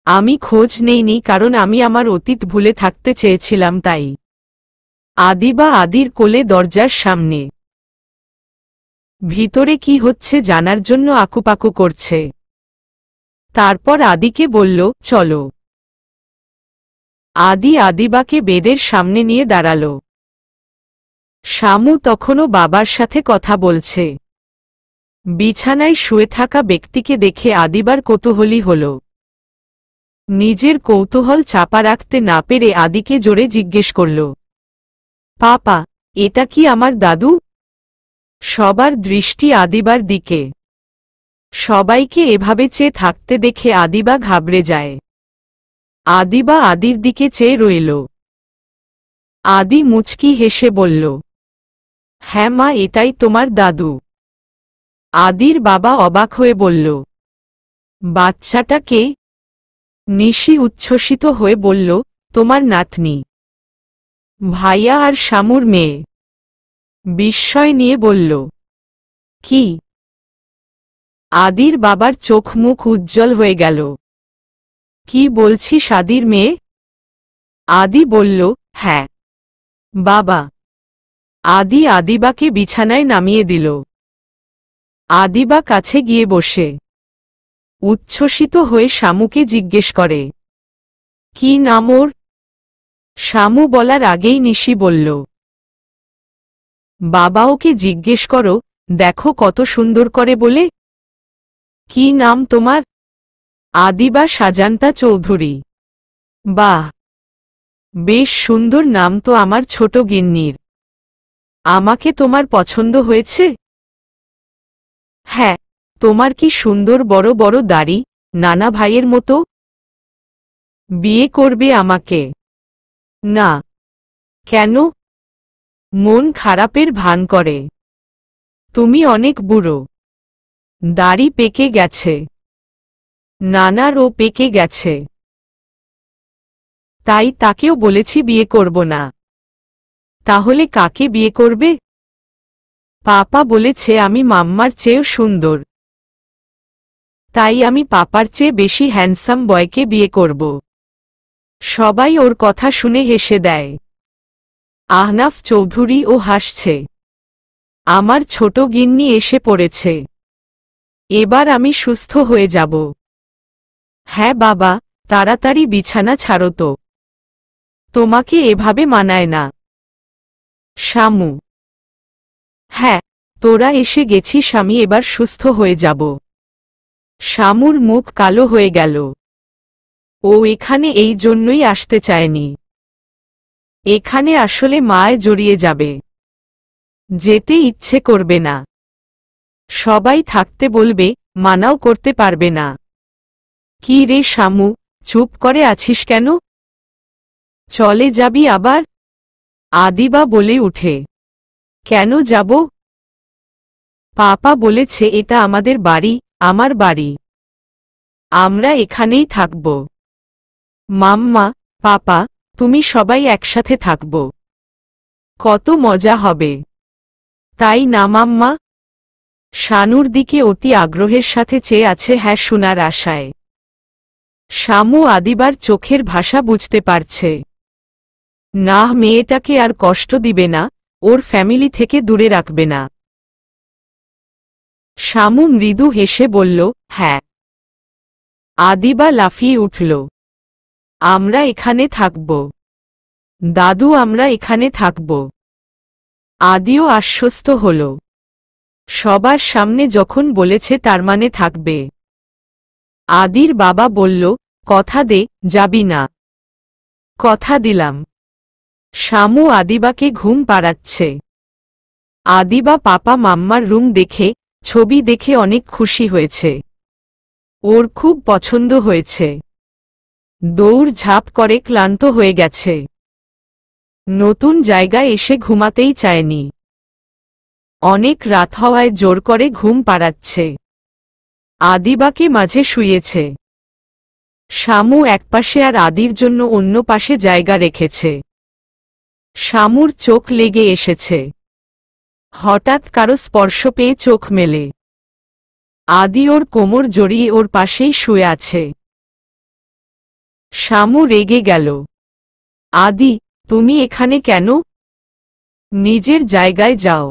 আমি খোঁজ নেইনি কারণ আমি আমার অতীত ভুলে থাকতে চেয়েছিলাম, তাই। আদির কোলে দরজার সামনে। ভিতরে কি হচ্ছে জানার জন্য আকুপাকু করছে। তারপর আদিকে বলল, চলো। আদিবাকে বেডের সামনে নিয়ে দাঁড়াল। শামু তখনও বাবার সাথে কথা বলছে। বিছানায় শুয়ে থাকা ব্যক্তিকে দেখে আদিবার কৌতূহলী হল। নিজের কৌতূহল চাপা রাখতে না পেরে আদিকে জোরে জিজ্ঞেস করল, পাপা, এটা কি আমার দাদু? সবার দৃষ্টি আদিবার দিকে। সবাইকে এভাবে চেয়ে থাকতে দেখে আদিবা ঘাবড়ে যায়। আদিবা আদির দিকে চেয়ে রইল। আদি মুচকি হেসে বলল, হ্যাঁ মা, এটাই তোমার দাদু। আদির বাবা অবাক হয়ে বলল, বাচ্চাটা কে? নিশি উচ্ছ্বসিত হয়ে বলল, তোমার নাতনি, ভাইয়া আর শামুর মেয়ে। বিস্ময় নিয়ে বলল, কি? আদির বাবার চোখ মুখ উজ্জ্বল হয়ে গেল। কি বলছিস, আদির মেয়ে? আদি বলল, হ্যাঁ বাবা। আদিবাকে বিছানায় নামিয়ে দিল। আদিবা কাছে গিয়ে বসে উচ্ছ্বসিত হয়ে শামুকে জিজ্ঞেস করে, কি নাম ওর? শামু বলার আগেই নিশি বলল, বাবা, ওকে জিজ্ঞেস করো, দেখো কত সুন্দর করে বলে। কি নাম তোমার? আদিবা সাজান্তা চৌধুরী। বাহ, বেশ সুন্দর নাম তো আমার ছোট গিন্নির। আমাকে তোমার পছন্দ হয়েছে? হ্যাঁ, তোমার কি সুন্দর বড় বড় দাড়ি, নানা ভাইয়ের মতো। বিয়ে করবে আমাকে? না। কেন? মন খারাপের ভান করে। তুমি অনেক বুড়ো। দাড়ি পেকে গেছে। নানারও পেকে গেছে। তাই তাকেও বলেছি বিয়ে করব না। তাহলে কাকে বিয়ে করবে? পাপা বলেছে আমি মাম্মার চেয়েও সুন্দর। তাই আমি পাপার চেয়ে বেশি হ্যান্ডসাম বয়কে বিয়ে করব। সবাই ওর কথা শুনে হেসে দেয়। আহনাফ চৌধুরীও হাসছে। আমার ছোট গিন্নি এসে পড়েছে। এবার আমি সুস্থ হয়ে যাব। হ্যাঁ বাবা, তাড়াতাড়ি বিছানা ছাড়ো তো। তোমাকে এভাবে মানায় না। শামু। হ্যাঁ, তোরা এসে গেছিস, আমি এবার সুস্থ হয়ে যাব। শামুর মুখ কালো হয়ে গেল। ও এখানে এই জন্যই আসতে চায়নি। এখানে আসলে মায় জড়িয়ে যাবে। যেতে ইচ্ছে করবে না। সবাই থাকতে বলবে, মানাও করতে পারবে না। কি রে শামু, চুপ করে আছিস কেন? চলে যাবি আবার? আদিবা বলে উঠে। কেন যাব? পাপা বলেছে এটা আমাদের বাড়ি, আমার বাড়ি। আমরা এখানেই থাকব। মাম্মা, পাপা, তুমি সবাই একসাথে থাকব। কত মজা হবে, তাই না মাম্মা? শানুর দিকে অতি আগ্রহের সাথে চেয়ে আছে হ্যাঁ শোনার আশায়। শামু আদিবার চোখের ভাষা বুঝতে পারছে। না, মেয়েটাকে আর কষ্ট দিবে না, ওর ফ্যামিলি থেকে দূরে রাখবে না। শামু মৃদু হেসে বলল, হ্যাঁ। আদিবা লাফিয়ে উঠল। আমরা এখানে থাকব। দাদু, আমরা এখানে থাকব। আদিও আশ্বস্ত হল। সবার সামনে যখন বলেছে তার মানে থাকবে। আদির বাবা বলল, কথা দে, যাবি না। কথা দিলাম। শামু আদিবাকে ঘুম পাড়াচ্ছে। আদিবা পাপা মাম্মার রুম দেখে, ছবি দেখে অনেক খুশি হয়েছে। ওর খুব পছন্দ হয়েছে। দৌড় ঝাঁপ করে ক্লান্ত হয়ে গেছে। নতুন জায়গায় এসে ঘুমাতেই চায়নি। অনেক রাত হওয়ায় জোর করে ঘুম পাড়াচ্ছে। আদিবাকে মাঝে শুয়েছে। শামু একপাশে আর আদির জন্য অন্য পাশে জায়গা রেখেছে। শামুর চোখ লেগে এসেছে। হঠাৎ কারো স্পর্শ পেয়ে চোখ মেলে। আদি ওর কোমর জড়িয়ে ওর পাশেই শুয়ে আছে। শামু রেগে গেল। আদি, তুমি এখানে কেন? নিজের জায়গায় যাও।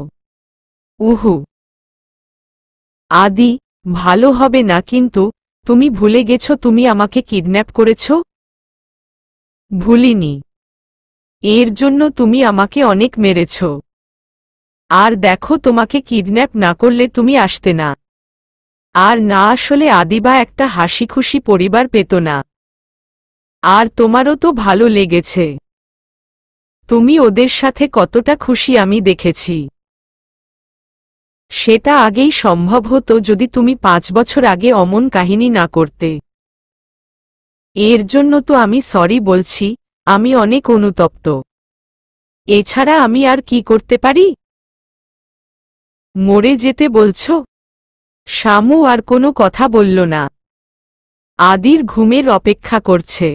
উহু। আদি, ভালো হবে না কিন্তু, তুমি ভুলে গেছ তুমি আমাকে কিডন্যাপ করেছ? ভুলিনি। এর জন্য তুমি আমাকে অনেক মেরেছ। আর দেখো, তোমাকে কিডন্যাপ না করলে তুমি আসতে না। আর না আসলে আদিবা একটা হাসিখুশি পরিবার পেত না। আর তোমারও তো ভালো লেগেছে। তুমি ওদের সাথে কতটা খুশি আমি দেখেছি। সেটা আগেই সম্ভব হতো যদি তুমি 5 বছর আগে অমন কাহিনী না করতে। এর জন্য তো আমি সরি বলছি, আমি অনেক অনুতপ্ত। এছাড়া আমি আর কি করতে পারি? মরে যেতে বলছ? শামু আর কোনো কথা বলল না। আদির ঘুমের অপেক্ষা করছে।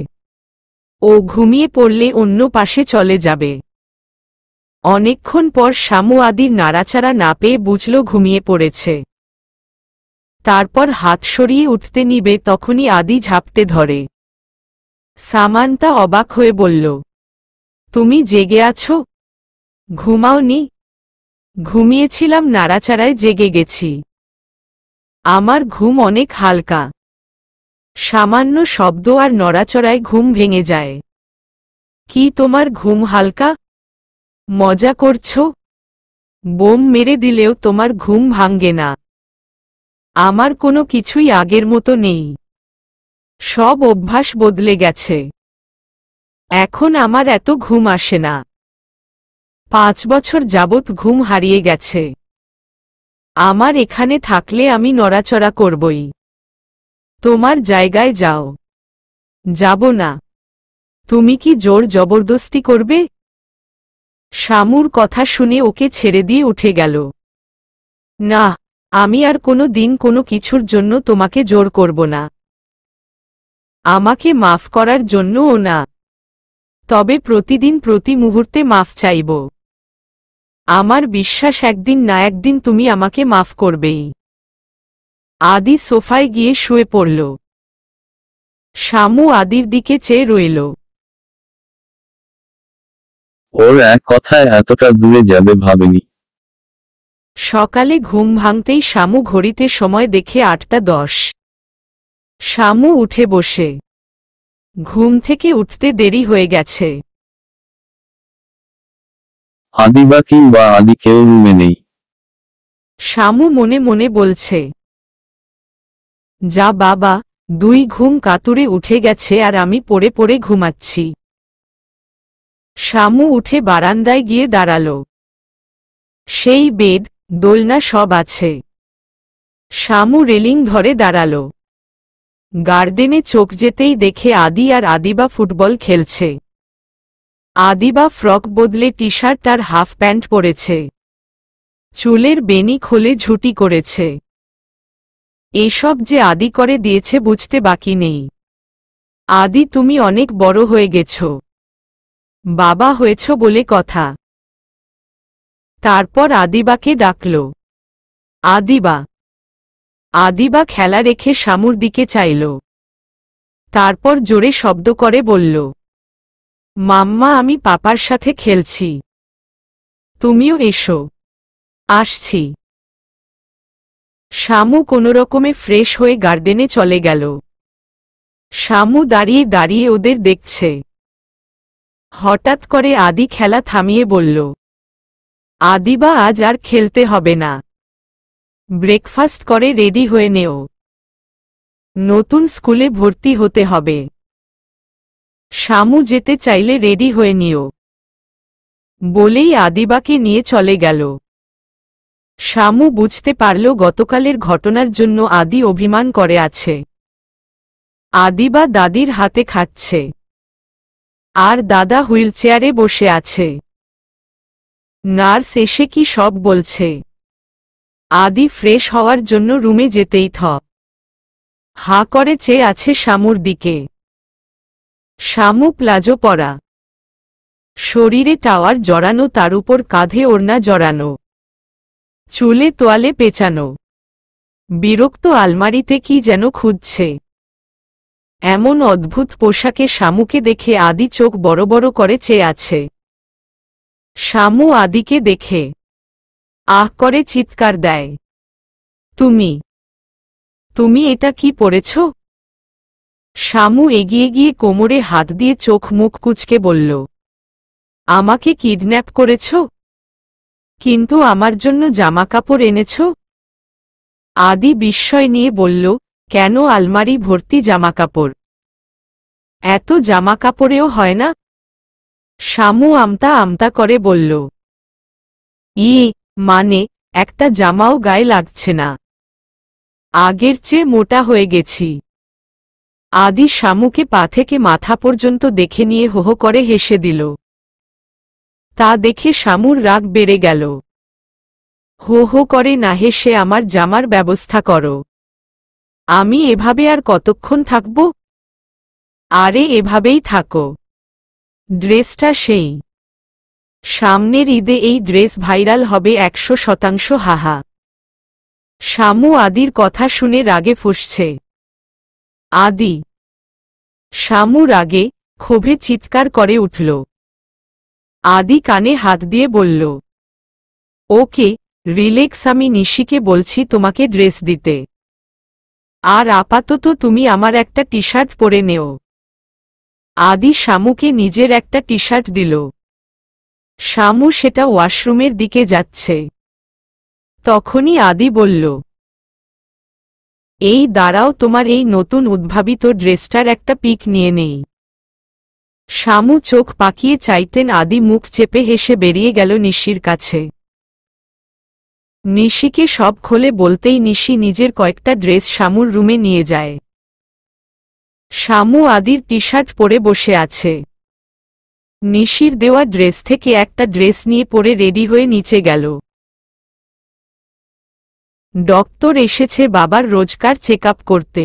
ও ঘুমিয়ে পড়লে অন্য পাশে চলে যাবে। অনেকক্ষণ পর শামু আদির নাড়াচাড়া না পেয়ে বুঝল ঘুমিয়ে পড়েছে। তারপর হাত সরিয়ে উঠতে নিবে তখনই আদি ঝাপটে ধরে। সামান্তা অবাক হয়ে বলল, তুমি জেগে আছো? ঘুমাওনি? ঘুমিয়েছিলাম, নাড়াচাড়ায় জেগে গেছি। আমার ঘুম অনেক হালকা। সামান্য শব্দ আর নড়াচড়ায় ঘুম ভেঙে যায়। কি তোমার ঘুম হালকা? মজা করছো? বোম মেরে দিলেও তোমার ঘুম ভাঙ্গে না। আমার কোনো কিছুই আগের মতো নেই। সব অভ্যাস বদলে গেছে। এখন আমার এত ঘুম আসে না। 5 বছর যাবৎ ঘুম হারিয়ে গেছে। আমার এখানে থাকলে আমি নড়াচড়া করবই। তোমার জায়গায় যাও। যাব না। তুমি কি জোর জবরদস্তি করবে? শামুর কথা শুনে ওকে ছেড়ে দিয়ে উঠে গেল। না, আমি আর কোনো দিন কোনো কিছুর জন্য তোমাকে জোর করব না। আমাকে মাফ করার জন্যও না। তবে প্রতিদিন প্রতি মুহূর্তে মাফ চাইব। আমার বিশ্বাস একদিন না একদিন তুমি আমাকে মাফ করবেই। আদি সোফায় গিয়ে শুয়ে পড়ল। শামু আদির দিকে চেয়ে রইল। ওর এক কথায় এতটা দূরে যাবে ভাবেনি। সকালে ঘুম ভাঙতেই শামু ঘড়িতে সময় দেখে 8:10। শামু উঠে বসে। ঘুম থেকে উঠতে দেরি হয়ে গেছে। আদি বা কিংবা আদি কেউ রুমে নেই। শামু মনে মনে বলছে, যা বাবা, 2 ঘুম কাতুরে উঠে গেছে আর আমি পড়ে পড়ে ঘুমাচ্ছি। শামু উঠে বারান্দায় গিয়ে দাঁড়াল। সেই বেড, দোলনা সব আছে। শামু রেলিং ধরে দাঁড়াল। গার্ডেনে চোখ যেতেই দেখে আদি আর আদিবা ফুটবল খেলছে। আদিবা ফ্রক বদলে টি শার্ট আর হাফ প্যান্ট পরেছে। চুলের বেনি খুলে ঝুটি করেছে। এসব যে আদি করে দিয়েছে বুঝতে বাকি নেই। আদি, তুমি অনেক বড় হয়ে গেছ। বাবা হয়েছ বলে কথা। তারপর আদিবাকে ডাকল। আদিবা। আদিবা খেলা রেখে শামুর দিকে চাইল। তারপর জোরে শব্দ করে বলল, মাম্মা, আমি পাপার সাথে খেলছি। তুমিও এসো। আসছি। শামু কোনোরকমে ফ্রেশ হয়ে গার্ডেনে চলে গেল। শামু দাঁড়িয়ে দাঁড়িয়ে ওদের দেখছে। হঠাৎ করে আদি খেলা থামিয়ে বলল, আদিবা, আজ আর খেলতে হবে না। ব্রেকফাস্ট করে রেডি হয়ে নেও। নতুন স্কুলে ভর্তি হতে হবে। শামু যেতে চাইলে রেডি হয়ে নিও। বলেই আদিবাকে নিয়ে চলে গেল। শামু বুঝতে পারল গতকালের ঘটনার জন্য আদি অভিমান করে আছে। আদিবা দাদির হাতে খাচ্ছে। আর দাদা হুইলচেয়ারে বসে আছে। নার্স এসে কি সব বলছে। আদি ফ্রেশ হওয়ার জন্য রুমে যেতেই হাঁ করে চেয়ে আছে শামুর দিকে। শামু প্লাজো পরা। শরীরে টাওয়ার জড়ানো, তার উপর কাঁধে ওড়না জড়ানো। চুলে তোয়ালে পেঁচানো। বিরক্ত আলমারিতে কি যেন খুঁজছে। এমন অদ্ভুত পোশাকে শামুকে দেখে আদি চোখ বড় বড় করে চেয়ে আছে। শামু আদিকে দেখে আহ করে চিৎকার দেয়, তুমি তুমি এটা কি পরেছ? শামু এগিয়ে গিয়ে কোমরে হাত দিয়ে চোখ মুখ কুঁচকে বলল, আমাকে কিডন্যাপ করেছ? কিন্তু আমার জন্য জামাকাপড় এনেছ? আদি বিস্ময় নিয়ে বলল, কেন, আলমারি ভর্তি জামাকাপড়। এত জামাকাপড়েও হয় না? শামু আমতা আমতা করে বলল, মানে, একটা জামাও গায়ে লাগছে না। আগের চেয়ে মোটা হয়ে গেছি। আদি শামুকে পা থেকে মাথা পর্যন্ত দেখে নিয়ে হো হো করে হেসে দিল। তা দেখে শামুর রাগ বেড়ে গেল। হো হো করে না হেসে আমার জামার ব্যবস্থা করো। আমি এভাবে আর কতক্ষণ থাকব? আরে এভাবেই থাকো। ড্রেসটা সেই। সামনের ঈদে এই ড্রেস ভাইরাল হবে 100%, হাহা। শামু আদির কথা শুনে রাগে ফুঁসছে। আদি। শামু রাগে ক্ষোভে চিৎকার করে উঠল। আদি কানে হাত দিয়ে বলল, ওকে, রিল্যাক্স, আমি নিশিকে বলছি তোমাকে ড্রেস দিতে। আর আপাতত তুমি আমার একটা টি শার্ট পরে নেও। আদি শামুকে নিজের একটা টি শার্ট দিল। শামু সেটা ওয়াশরুমের দিকে যাচ্ছে। তখনই আদি বলল, এই দাঁড়াও, তোমার এই নতুন উদ্ভাবিত ড্রেসটার একটা পিক নিয়ে নেই। শামু চোখ পাকিয়ে চাইতেন, আদি মুখ চেপে হেসে বেরিয়ে গেল নিশির কাছে। নিশিকে সব খোলে বলতেই নিশি নিজের কয়েকটা ড্রেস শামুর রুমে নিয়ে যায়। শামু আদির টি শার্ট পরে বসে আছে। নিশির দেওয়া ড্রেস থেকে একটা ড্রেস নিয়ে পরে রেডি হয়ে নিচে গেল। ডক্টর এসেছে বাবার রোজকার চেক আপ করতে।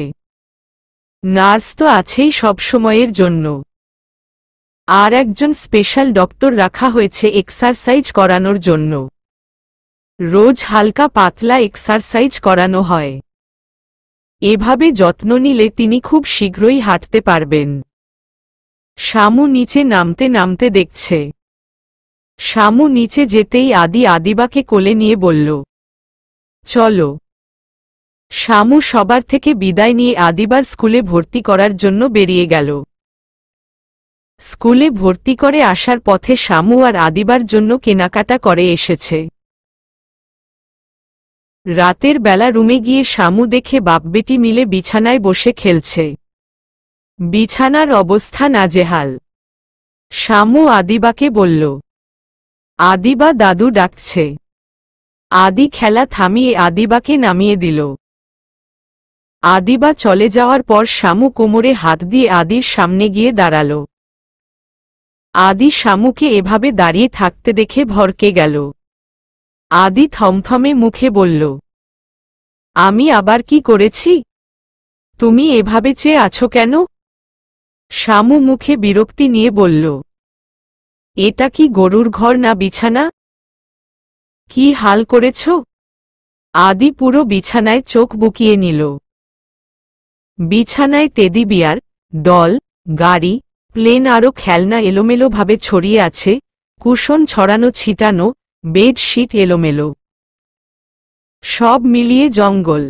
নার্স তো আছেই সব সময়ের জন্য, আর একজন স্পেশাল ডক্টর রাখা হয়েছে এক্সারসাইজ করানোর জন্য। রোজ হালকা পাতলা এক্সারসাইজ করানো হয়। এভাবে যত্ন নিলে তিনি খুব শীঘ্রই হাঁটতে পারবেন। শামু নিচে নামতে নামতে দেখছে। শামু নিচে যেতেই আদিবাকে কোলে নিয়ে বলল, চলো। শামু সবার থেকে বিদায় নিয়ে আদিবার স্কুলে ভর্তি করার জন্য বেরিয়ে গেল। স্কুলে ভর্তি করে আসার পথে শামু আর আদিবার জন্য কেনাকাটা করে এসেছে। রাতের বেলা রুমে গিয়ে শামু দেখে বাপবেটি মিলে বিছানায় বসে খেলছে। বিছানার অবস্থা নাজেহাল। শামু আদিবাকে বলল, আদিবা দাদু ডাকছে। আদি খেলা থামিয়ে আদিবাকে নামিয়ে দিল। আদিবা চলে যাওয়ার পর শামু কোমরে হাত দিয়ে আদির সামনে গিয়ে দাঁড়াল। আদি শামুকে এভাবে দাঁড়িয়ে থাকতে দেখে ভরকে গেল। আদি থমথমে মুখে বলল, আমি আবার কি করেছি? তুমি এভাবে চেয়ে আছো কেন? শামু মুখে বিরক্তি নিয়ে বলল, এটা কি গরুর ঘর না বিছানা? কি হাল করেছ? আদি পুরো বিছানায় চোখ বুকিয়ে নিল। বিছানায় টেডি বিয়ার, ডল, গাড়ি, প্লেন আরও খেলনা এলোমেলোভাবে ছড়িয়ে আছে, কুশন ছড়ানো ছিটানো, বেডশিট এলোমেলো, সব মিলিয়ে জঙ্গল।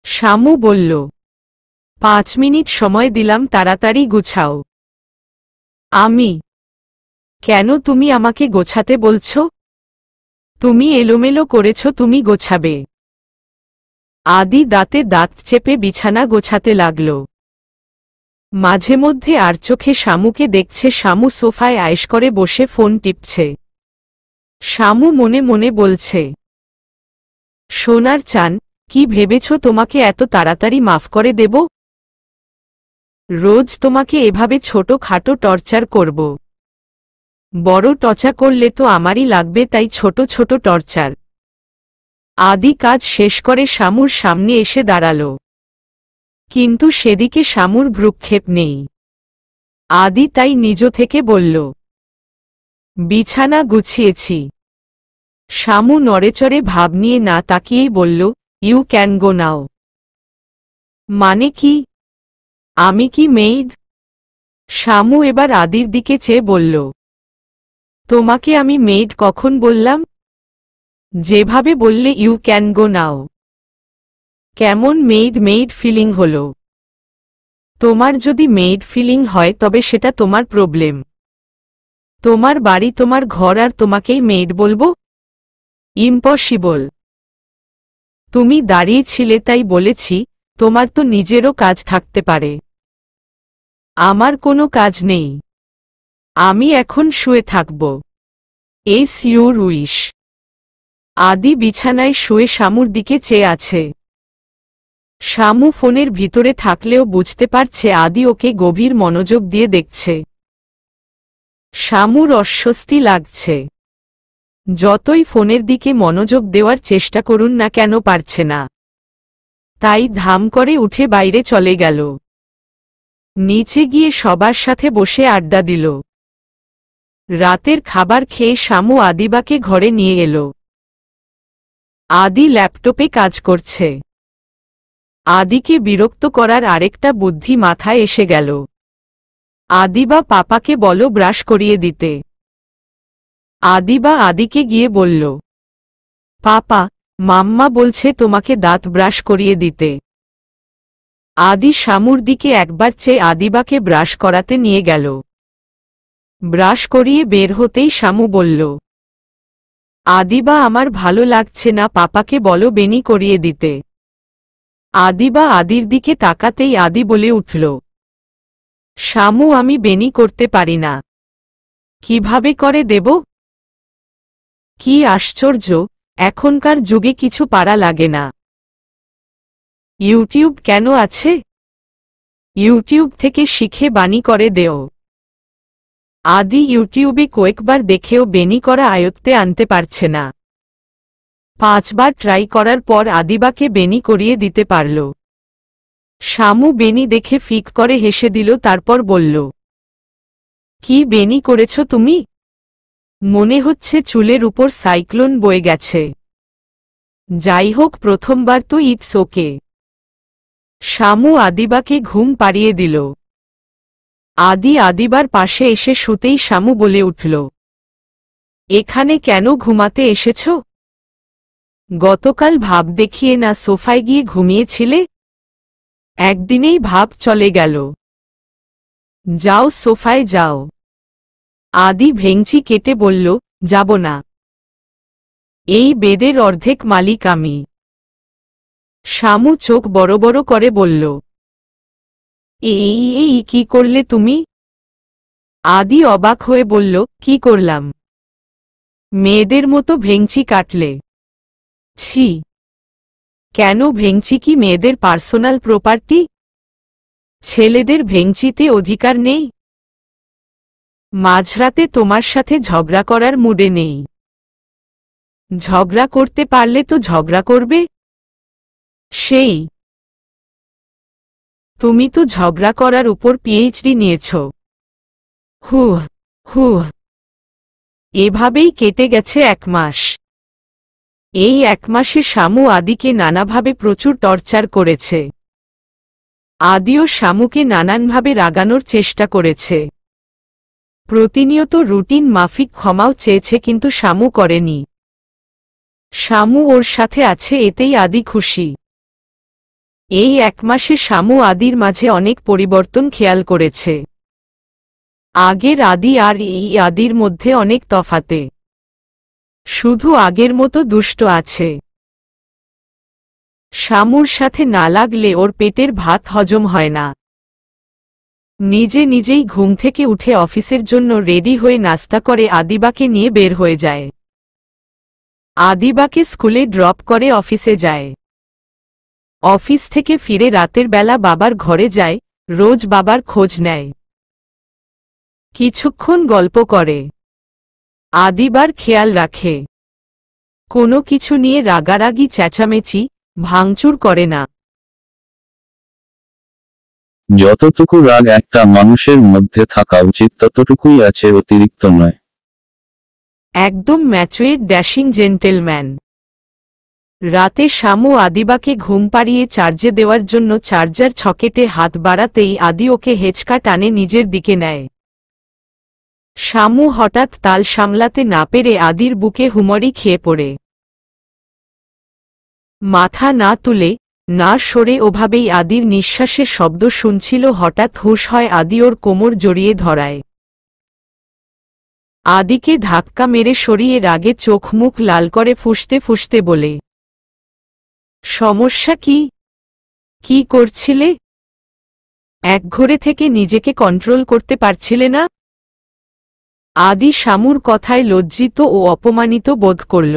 শামু বলল, 5 মিনিট সময় দিলাম, তাড়াতাড়ি গুছাও। আমি? কেন তুমি আমাকে গোছাতে বলছ? তুমি এলোমেলো করেছ, তুমি গোছাবে। আদি দাঁতে দাঁত চেপে বিছানা গোছাতে লাগল। মাঝে মধ্যে আর চোখে শামুকে দেখছে। শামু সোফায় আয়েশ করে বসে ফোন টিপছে। শামু মনে মনে বলছে, সোনার চান, কি ভেবেছ তোমাকে এত তাড়াতাড়ি মাফ করে দেব? রোজ তোমাকে এভাবে ছোট খাটো টর্চার করব। বড় টর্চা করলে তো আমারই লাগবে, তাই ছোট ছোট টর্চার। আদি কাজ শেষ করে শামুর সামনে এসে দাঁড়াল, কিন্তু সেদিকে শামুর ভ্রুক্ষেপ নেই। আদি তাই নিজ থেকে বলল, বিছানা গুছিয়েছি। শামু নড়েচড়ে ভাব নিয়ে না তাকিয়েই বলল, ইউ ক্যান গো নাও। মানে কি? আমি কি মেইড? শামু এবার আদির দিকে চেয়ে বলল, তোমাকে আমি মেইড কখন বললাম? যেভাবে বললে ইউ ক্যান গো নাও। কেমন মেইড মেইড ফিলিং হলো? তোমার যদি মেইড ফিলিং হয় তবে সেটা তোমার প্রবলেম। তোমার বাড়ি, তোমার ঘর, আর তোমাকেই মেইড বলবো? ইম্পসিবল। তুমি দাঁড়িয়েছিলে তাই বলেছি, তোমার তো নিজেরও কাজ থাকতে পারে। আমার কোনো কাজ নেই। আমি এখন শুয়ে থাকব। S your wish. আদি বিছানায় শুয়ে শামুর দিকে চেয়ে আছে। শামু ফোনের ভিতরে থাকলেও বুঝতে পারছে আদি ওকে গভীর মনোযোগ দিয়ে দেখছে। শামুর অস্বস্তি লাগছে। যতই ফোনের দিকে মনোযোগ দেওয়ার চেষ্টা করুন না কেন পারছে না। তাই ধাম করে উঠে বাইরে চলে গেল। নিচে গিয়ে সবার সাথে বসে আড্ডা দিল। রাতের খাবার খেয়ে শামু আদিবাকে ঘরে নিয়ে এলো। আদি ল্যাপটপে কাজ করছে। আদিকে বিরক্ত করার আরেকটা বুদ্ধি মাথায় এসে গেল। আদিবা পাপাকে বলো ব্রাশ করিয়ে দিতে। আদিবা আদিকে গিয়ে বলল, পাপা, মাম্মা বলছে তোমাকে দাঁত ব্রাশ করিয়ে দিতে। আদি শামুর দিকে একবার চেয়ে আদিবাকে ব্রাশ করাতে নিয়ে গেল। ব্রাশ করিয়ে বের হতেই শামু বলল, আদিবা আমার ভালো লাগছে না, পাপাকে বলো বেনি করিয়ে দিতে। আদিবা আদির দিকে তাকাতেই আদি বলে উঠল, শামু আমি বেনি করতে পারি না। কিভাবে করে দেব? কি আশ্চর্য, এখনকার যুগে কিছু পারা লাগে না। ইউটিউব কেন আছে? ইউটিউব থেকে শিখে বানি করে দেও। আদি ইউটিউবে কয়েকবার দেখেও বেনি করা আয়ত্তে আনতে পারছে না। 5 বার ট্রাই করার পর আদিবাকে বেনি করিয়ে দিতে পারল। শামু বেনি দেখে ফিক করে হেসে দিল, তারপর বলল, কি বেনি করেছ তুমি? মনে হচ্ছে চুলের উপর সাইক্লোন বয়ে গেছে। যাই হোক, প্রথমবার তো ইটস ওকে। শামু আদিবাকে ঘুম পাড়িয়ে দিল। আদিবার পাশে এসে শুতেই শামু বলে উঠল, এখানে কেন ঘুমাতে এসেছ? গতকাল ভাব দেখিয়ে না সোফায় গিয়ে ঘুমিয়েছিলে? একদিনেই ভাব চলে গেল। যাও সোফায় যাও। আদি ভেঙচি কেটে বলল, যাব না। এই বেডের অর্ধেক মালিক আমি। শামু চোখ বড় বড় করে বলল, এই কি করলে তুমি? আদি অবাক হয়ে বলল, কি করলাম? মেয়েদের মতো ভেঙচি কাটলে? ছি! কেন, ভেঙচি কি মেয়েদের পার্সোনাল প্রপার্টি? ছেলেদের ভেঙচিতে অধিকার নেই? মাঝরাতে তোমার সাথে ঝগড়া করার মুডে নেই। ঝগড়া করতে পারলে তো ঝগড়া করবে। সেই তুমি তো ঝগড়া করার উপর পিএইচডি নিয়েছ। হুহ হুহ। এভাবেই কেটে গেছে 1 মাস। এই 1 মাসে শামু আদিকে নানাভাবে প্রচুর টর্চার করেছে। আদিও শামুকে নানানভাবে রাগানোর চেষ্টা করেছে। প্রতিনিয়ত রুটিন মাফিক ক্ষমাও চেয়েছে, কিন্তু শামু করেনি। শামু ওর সাথে আছে, এতেই আদি খুশি। এই 1 মাসে শামু আদির মাঝে অনেক পরিবর্তন খেয়াল করেছে। আগের আদি আর এই আদির মধ্যে অনেক তফাতে। শুধু আগের মতো দুষ্ট আছে। শামুর সাথে না লাগলে ওর পেটের ভাত হজম হয় না। নিজে নিজেই ঘুম থেকে উঠে অফিসের জন্য রেডি হয়ে নাস্তা করে আদিবাকে নিয়ে বের হয়ে যায়। আদিবাকে স্কুলে ড্রপ করে অফিসে যায়। অফিস থেকে ফিরে রাতের বেলা বাবার ঘরে যায়, রোজ বাবার খোঁজ নেয়। কিছুক্ষণ গল্প করে। আদিবার খেয়াল রাখে। কোনো কিছু নিয়ে রাগারাগি চেঁচামেচি ভাঙচুর করে না। যতটুকু রাগ একটা মানুষের মধ্যে থাকা উচিত ততটুকুই আছে, অতিরিক্ত নয়। একদম ম্যাচুয়ের ড্যাশিং জেন্টেলম্যান। রাতে শামু আদিবাকে ঘুম পাড়িয়ে চার্জে দেওয়ার জন্য চার্জার ছকেটে হাত বাড়াতেই আদি ওকে হেঁচকা টানে নিজের দিকে নেয়। শামু হঠাৎ তাল সামলাতে না পেরে আদির বুকে হুমড়ি খেয়ে পড়ে। মাথা না তুলে না সরে ওভাবেই আদির নিঃশ্বাসের শব্দ শুনছিল। হঠাৎ হুঁশ হয়, আদি ওর কোমর জড়িয়ে ধরায়। আদিকে ধাক্কা মেরে সরিয়ে রাগে চোখ মুখ লাল করে ফুঁসতে ফুঁসতে বলে, সমস্যা কি? কি করছিলে? একঘরে থেকে নিজেকে কন্ট্রোল করতে পারছিলে না? আদি শামুর কথায় লজ্জিত ও অপমানিত বোধ করল।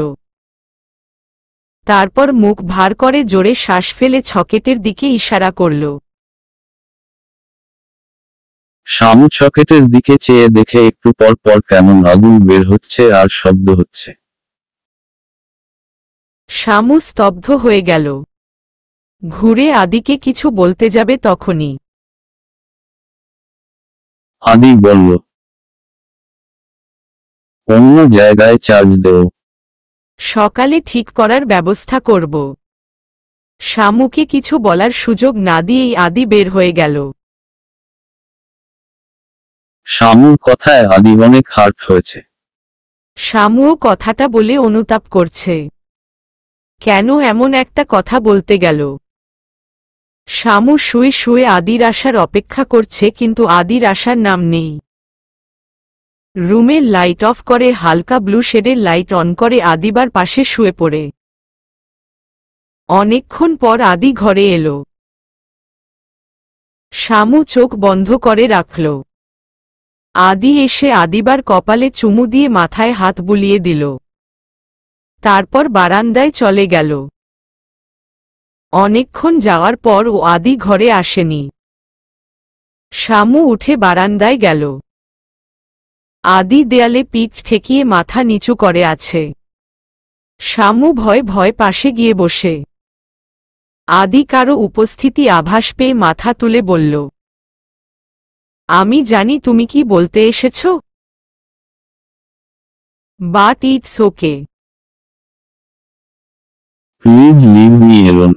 তারপর মুখ ভার করে জোরে শ্বাস ফেলে ছকেটের দিকে ইশারা করল। শামু ছকেটের দিকে চেয়ে দেখে একটু পর পর কেমন আগুন বের হচ্ছে আর শব্দ হচ্ছে। শামু স্তব্ধ হয়ে গেল। ঘুরে আদিকে কিছু বলতে যাবে তখনই আদি বলল, অন্য জায়গায় চার্জ দেও। সকালে ঠিক করার ব্যবস্থা করব। শামুকে কিছু বলার সুযোগ না দিয়েই আদি বের হয়ে গেল। শামুর কথায় আদি অনেক হার্ট হয়েছে। শামুও কথাটা বলে অনুতাপ করছে। কেন এমন একটা কথা বলতে গেল? শামু শুয়ে শুয়ে আদির আসার অপেক্ষা করছে, কিন্তু আদির আসার নাম নেই। রুমের লাইট অফ করে হালকা ব্লু শেডের লাইট অন করে আদিবার পাশে শুয়ে পড়ে। অনেকক্ষণ পর আদি ঘরে এলো। শামু চোখ বন্ধ করে রাখল। আদি এসে আদিবার কপালে চুমু দিয়ে মাথায় হাত বুলিয়ে দিল। তারপর বারান্দায় চলে গেল। অনেকক্ষণ যাওয়ার পর ও আদি ঘরে আসেনি। শামু উঠে বারান্দায় গেল। আদি দেয়ালে পিঠ ঠেকিয়ে মাথা নিচু করে আছে। শামু ভয় ভয় পাশে গিয়ে বসে। আদি কারো উপস্থিতি আভাস পেয়ে মাথা তুলে বলল, আমি জানি তুমি কি বলতে এসেছ, but it's okay. Please leave me alone.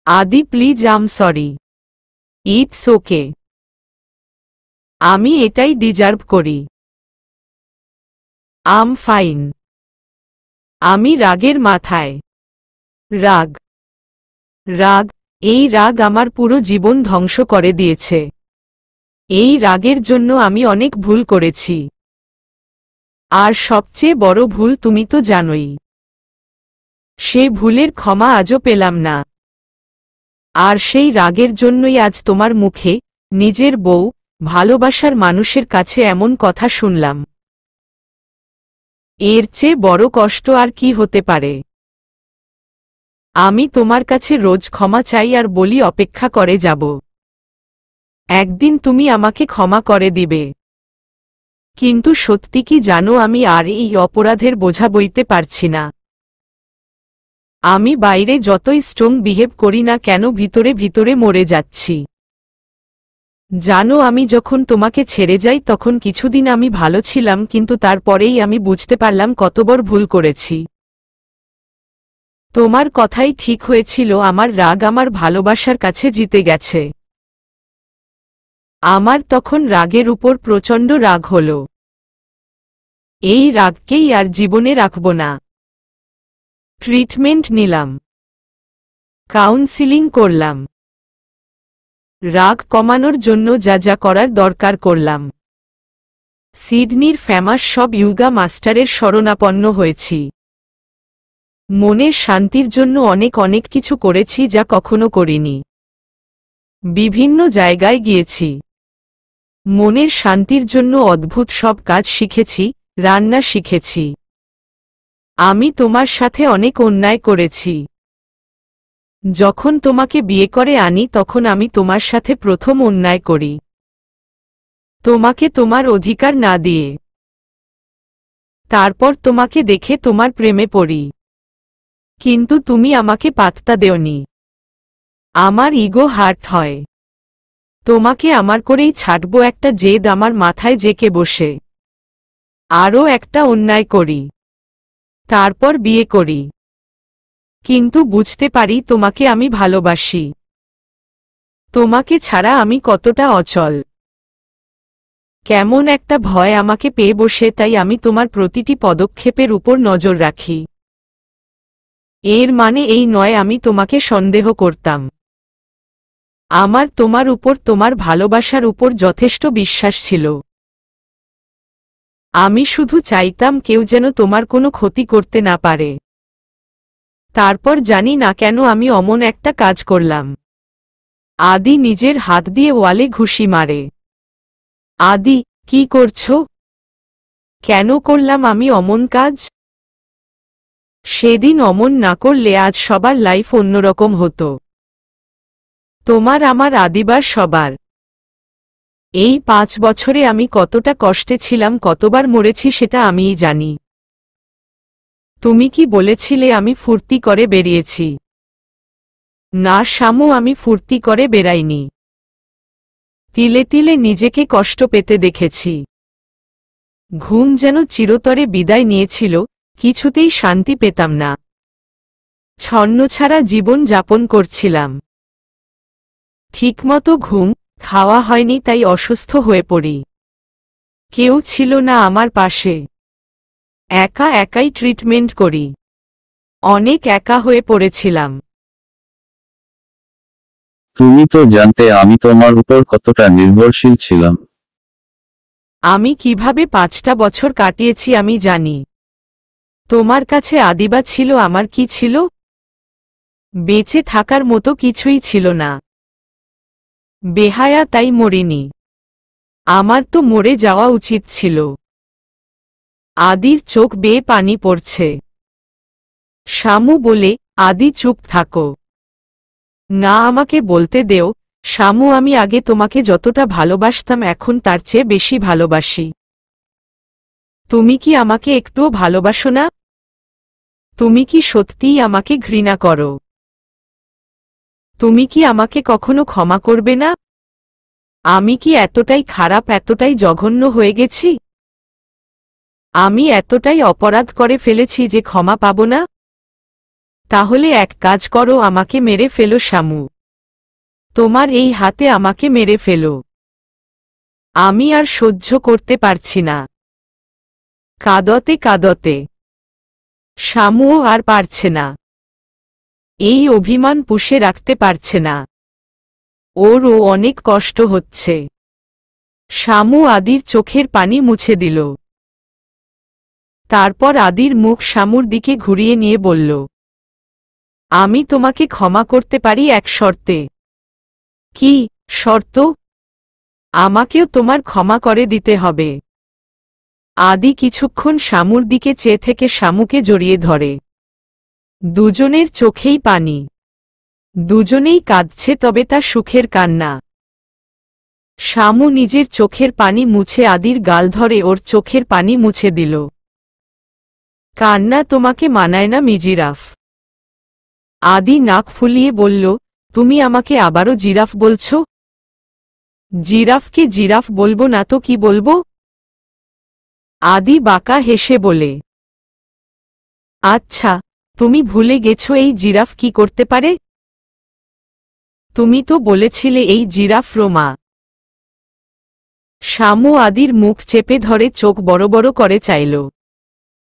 Adi please I'm sorry. It's okay. আমি এটাই ডিজার্ভ করি। I'm fine. আমি রাগের মাথায়। রাগ, রাগ, এই রাগ আমার পুরো জীবন ধ্বংস করে দিয়েছে। এই রাগের জন্য আমি অনেক ভুল করেছি। আর সবচেয়ে বড় ভুল তুমি তো জানোই। সে ভুলের ক্ষমা আজও পেলাম না। আর সেই রাগের জন্যই আজ তোমার মুখে, নিজের বউ, ভালোবাসার মানুষের কাছে এমন কথা শুনলাম। এর চেয়ে বড় কষ্ট আর কি হতে পারে। আমি তোমার কাছে রোজ ক্ষমা চাই আর বলি অপেক্ষা করে যাব। একদিন তুমি আমাকে ক্ষমা করে দিবে। কিন্তু সত্যি কি জানো, আমি আর এই অপরাধের বোঝা বইতে পারছি না। আমি বাইরে যতই স্ট্রং বিহেভ করি না কেন, ভিতরে ভিতরে মরে যাচ্ছি। জানো, আমি যখন তোমাকে ছেড়ে যাই তখন কিছুদিন আমি ভালো ছিলাম, কিন্তু তারপরেই আমি বুঝতে পারলাম কত বড় ভুল করেছি। তোমার কথাই ঠিক হয়েছিল, আমার রাগ আমার ভালোবাসার কাছে জিতে গেছে। আমার তখন রাগের উপর প্রচণ্ড রাগ হল। এই রাগকেই আর জীবনে রাখব না। ট্রিটমেন্ট নিলাম, কাউন্সিলিং করলাম, রাগ কমানোর জন্য যা যা করার দরকার করলাম। সিডনির ফেমাস সব ইয়োগা মাস্টারের শরণাপন্ন হয়েছি। মনের শান্তির জন্য অনেক অনেক কিছু করেছি যা কখনো করিনি। বিভিন্ন জায়গায় গিয়েছি। মনের শান্তির জন্য অদ্ভুত সব কাজ শিখেছি, রান্না শিখেছি। আমি তোমার সাথে অনেক অন্যায় করেছি। যখন তোমাকে বিয়ে করে আনি তখন আমি তোমার সাথে প্রথম অন্যায় করি, তোমাকে তোমার অধিকার না দিয়ে। তারপর তোমাকে দেখে তোমার প্রেমে পড়ি। কিন্তু তুমি আমাকে পাত্তা দেওনি। আমার ইগো হার্ট হয়। তোমাকে আমার করেই ছাড়বো একটা জেদ আমার মাথায় জেকে বসে। আরও একটা অন্যায় করি। তারপর বিয়ে করি। কিন্তু বুঝতে পারি তোমাকে আমি ভালোবাসি। তোমাকে ছাড়া আমি কতটা অচল। কেমন একটা ভয় আমাকে পেয়ে বসে, তাই আমি তোমার প্রতিটি পদক্ষেপের উপর নজর রাখি। এর মানে এই নয় আমি তোমাকে সন্দেহ করতাম। আমার তোমার উপর, তোমার ভালোবাসার উপর যথেষ্ট বিশ্বাস ছিল। আমি শুধু চাইতাম কেউ যেন তোমার কোনো ক্ষতি করতে না পারে। তারপর জানি না কেন আমি অমন একটা কাজ করলাম। আদি নিজের হাত দিয়ে ওয়ালে ঘুষি মারে। আদি, কি করছো? কেন করলাম আমি অমন কাজ? সেদিন অমন না করলে আজ সবার লাইফ অন্যরকম হতো। তোমার, আমার, আদিবার, সবার। এই 5 বছরে আমি কতটা কষ্টে ছিলাম, কতবার মরেছি সেটা আমিই জানি। তুমি কি বলেছিলে আমি ফুর্তি করে বেরিয়েছি? না শামু, আমি ফুর্তি করে বেরাইনি। তিলে তিলে নিজেকে কষ্ট পেতে দেখেছি। ঘুম যেন চিরতরে বিদায় নিয়েছিল, কিছুতেই শান্তি পেতাম না। ছন্নছাড়া জীবন যাপন করছিলাম। ঠিকমতো ঘুম, খাওয়া হয়নি, তাই অসুস্থ হয়ে পড়ি। কেউ ছিল না আমার পাশে। একা একাই ট্রিটমেন্ট করি। অনেক একা হয়ে পড়েছিলাম। তুমি তো জানতে আমি তোমার উপর কতটা নির্ভরশীল ছিলাম। আমি কিভাবে 5টা বছর কাটিয়েছি আমি জানি। তোমার কাছে আদিবা ছিল, আমার কি ছিল? বেঁচে থাকার মতো কিছুই ছিল না। বেহায়া, তাই মরিনি। আমার তো মরে যাওয়া উচিত ছিল। আদির চোখ বেয়ে পানি পড়ছে। শামু বলে, আদি চুপ থাকো। না, আমাকে বলতে দেও। শামু, আমি আগে তোমাকে যতটা ভালোবাসতাম এখন তার চেয়ে বেশি ভালোবাসি। তুমি কি আমাকে একটুও ভালোবাসো না? তুমি কি সত্যিই আমাকে ঘৃণা করো? তুমি কি আমাকে কখনো ক্ষমা করবে না? আমি কি এতটাই খারাপ, এতটাই জঘন্য হয়ে গেছি? আমি এতটাই অপরাধ করে ফেলেছি যে ক্ষমা পাব না? তাহলে এক কাজ করো, আমাকে মেরে ফেলো শামু। তোমার এই হাতে আমাকে মেরে ফেলো। আমি আর সহ্য করতে পারছি না। কাঁদতে কাঁদতে শামুও আর পারছে না। এই অভিমান পুষে রাখতে পারছে না। ওরও অনেক কষ্ট হচ্ছে। শামু আদির চোখের পানি মুছে দিল। তারপর আদির মুখ শামুর দিকে ঘুরিয়ে নিয়ে বলল, আমি তোমাকে ক্ষমা করতে পারি এক শর্তে। কি শর্ত? আমাকেও তোমার ক্ষমা করে দিতে হবে। আদি কিছুক্ষণ শামুর দিকে চেয়ে থেকে শামুকে জড়িয়ে ধরে। দুজনের চোখেই পানি। দুজনেই কাঁদছে, তবে তা সুখের কান্না। শামু নিজের চোখের পানি মুছে আদির গাল ধরে ওর চোখের পানি মুছে দিল। কান্না তোমাকে মানায় না মিজিরাফ। আদি নাক ফুলিয়ে বলল, তুমি আমাকে আবারও জিরাফ বলছ? জিরাফকে জিরাফ বলবো না তো কি বলবো? আদি বাঁকা হেসে বলে, আচ্ছা, তুমি ভুলে গেছো এই জিরাফ কি করতে পারে? তুমি তো বলেছিলে এই জিরাফ রোমা। শামু আদির মুখ চেপে ধরে চোখ বড় বড় করে চাইল।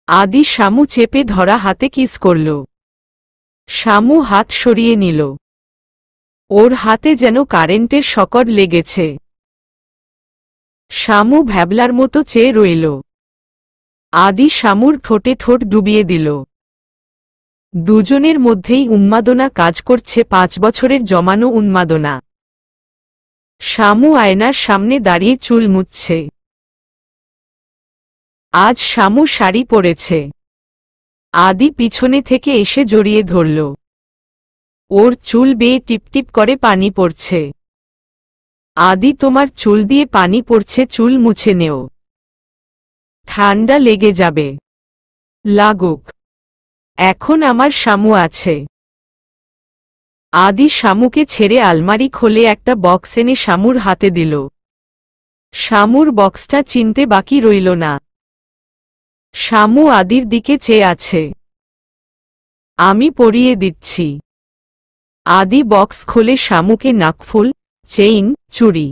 আদি শামু চেপে ধরা হাতে কিস করল। শামু হাত সরিয়ে নিল। ওর হাতে যেন কারেন্টের শকট লেগেছে। শামু ভ্যাবলার মতো চেয়ে রইল। আদি শামুর ঠোঁটে ঠোঁট ডুবিয়ে দিল। দুজনের মধ্যেই উন্মাদনা কাজ করছে, 5 বছরের জমানো উন্মাদনা। শামু আয়নার সামনে দাঁড়িয়ে চুল মুছছে। আজ শামু শাড়ি পরেছে। আদি পিছনে থেকে এসে জড়িয়ে ধরল। ওর চুল বেয়ে টিপটিপ করে পানি পড়ছে। আদি, তোমার চুল দিয়ে পানি পড়ছে, চুল মুছে নেও। ঠান্ডা লেগে যাবে। লাগুক। এখন আমার শামু আছে। আদি শামুকে ছেড়ে আলমারি খুলে একটা বক্স এনে শামুর হাতে দিল। শামুর বক্সটা চিনতে বাকি রইল না। শামু আদির দিকে চেয়ে আছে। আমি পরিয়ে দিচ্ছি। আদি বক্স খুলে শামুকে নাকফুল, চেইন, চুড়ি,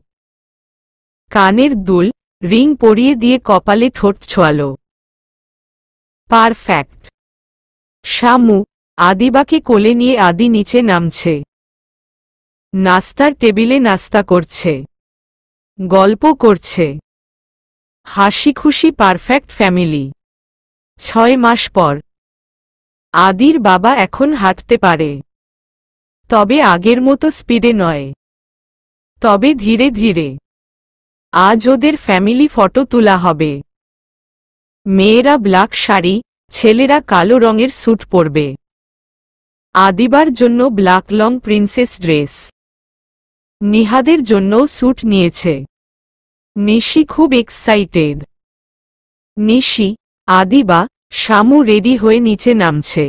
কানের দুল, রিং পরিয়ে দিয়ে কপালে ঠোঁট ছোঁয়াল। পারফেক্ট। শামু আদিবাকে কোলে নিয়ে আদি নিচে নামছে। নাস্তার টেবিলে নাস্তা করছে। গল্প করছে। হাসি খুশি পারফেক্ট ফ্যামিলি। 6 মাস পর আদির বাবা এখন হাঁটতে পারে। তবে আগের মতো স্পিডে নয়। তবে ধীরে ধীরে। আজ ওদের ফ্যামিলি ফটো তোলা হবে। মেয়েরা ব্ল্যাক শাড়ি, ছেলেরা কালো রঙের স্যুট পরবে। আদিবার জন্য ব্ল্যাক লং প্রিন্সেস ড্রেস। নিহাদের জন্যও স্যুট নিয়েছে। নিশি খুব এক্সাইটেড। নিশি, আদিবা, শামু রেডি হয়ে নিচে নামছে।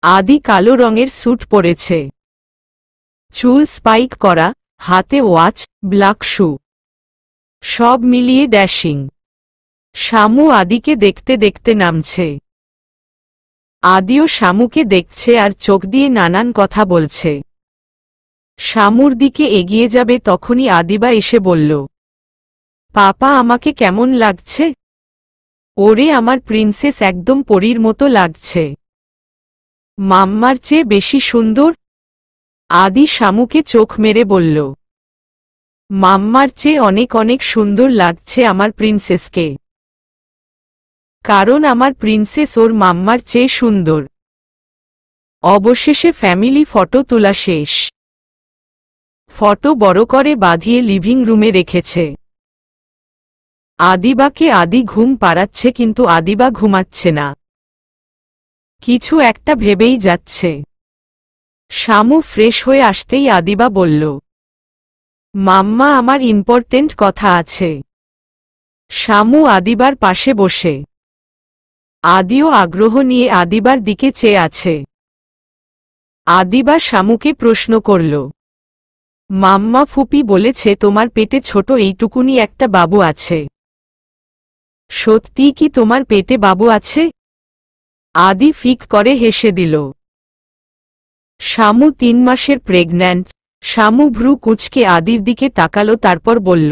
আদি কালো রঙের স্যুট পরেছে। চুল স্পাইক করা, হাতে ওয়াচ, ব্ল্যাক শু। সব মিলিয়ে ড্যাশিং। শামু আদিকে দেখতে দেখতে নামছে। আদিও শামুকে দেখছে আর চোখ দিয়ে নানান কথা বলছে। শামুর দিকে এগিয়ে যাবে তখনই আদিবা এসে বলল, পাপা, আমাকে কেমন লাগছে? ওরে আমার প্রিন্সেস, একদম পরীর মতো লাগছে। মাম্মার চেয়ে বেশি সুন্দর। আদি শামুকে চোখ মেরে বলল, মাম্মার চেয়ে অনেক অনেক সুন্দর লাগছে আমার প্রিন্সেসকে। কারণ আমার প্রিন্সেস ওর মাম্মার চেয়ে সুন্দর। অবশেষে ফ্যামিলি ফটো তোলা শেষ। ফটো বড় করে বাঁধিয়ে লিভিং রুমে রেখেছে। আদিবাকে আদি ঘুম পাড়াচ্ছে, কিন্তু আদিবা ঘুমাচ্ছে না। কিছু একটা ভেবেই যাচ্ছে। শামু ফ্রেশ হয়ে আসতেই আদিবা বলল, মাম্মা আমার ইম্পর্টেন্ট কথা আছে। শামু আদিবার পাশে বসে। আদিও আগ্রহ নিয়ে আদিবার দিকে চেয়ে আছে। আদিবা শামুকে প্রশ্ন করল, মাম্মা ফুপি বলেছে তোমার পেটে ছোট এইটুকুনি একটা বাবু আছে। সত্যিই কি তোমার পেটে বাবু আছে? আদি ফিক করে হেসে দিল। শামু 3 মাসের প্রেগন্যান্ট। শামু ভ্রু কুঁচকে আদির দিকে তাকালো, তারপর বলল,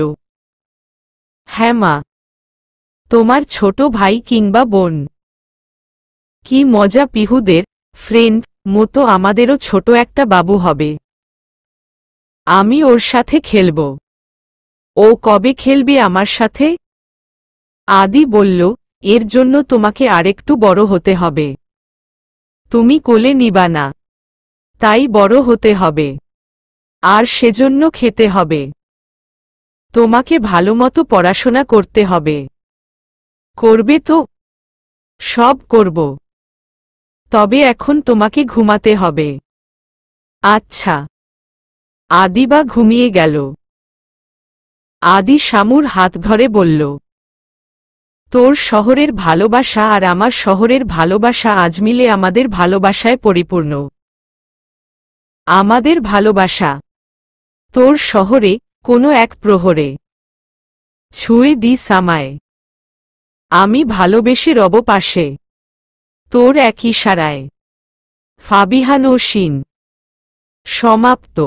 হ্যাঁ মা। তোমার ছোট ভাই কিংবা বোন? কি মজা, পিহুদের ফ্রেন্ড মতো আমাদেরও ছোট একটা বাবু হবে। আমি ওর সাথে খেলব। ও কবে খেলবে আমার সাথে? আদি বলল, এর জন্য তোমাকে আরেকটু বড় হতে হবে। তুমি কোলে নিবা না, তাই বড় হতে হবে। আর সেজন্য খেতে হবে। তোমাকে ভালোমতো পড়াশোনা করতে হবে। করবে তো? সব করব। তবে এখন তোমাকে ঘুমাতে হবে। আচ্ছা। আদিবা ঘুমিয়ে গেল। আদি শামুর হাত ধরে বলল, তোর শহরের ভালোবাসা আর আমার শহরের ভালোবাসা আজ মিলে আমাদের ভালোবাসায় পরিপূর্ণ। আমাদের ভালোবাসা তোর শহরে কোনো এক প্রহরে ছুঁয়ে দি সামায়। আমি ভালোবেসে রব পাশে তোর এক ইশারায়। ফাবিহা নওশীন। সমাপ্ত।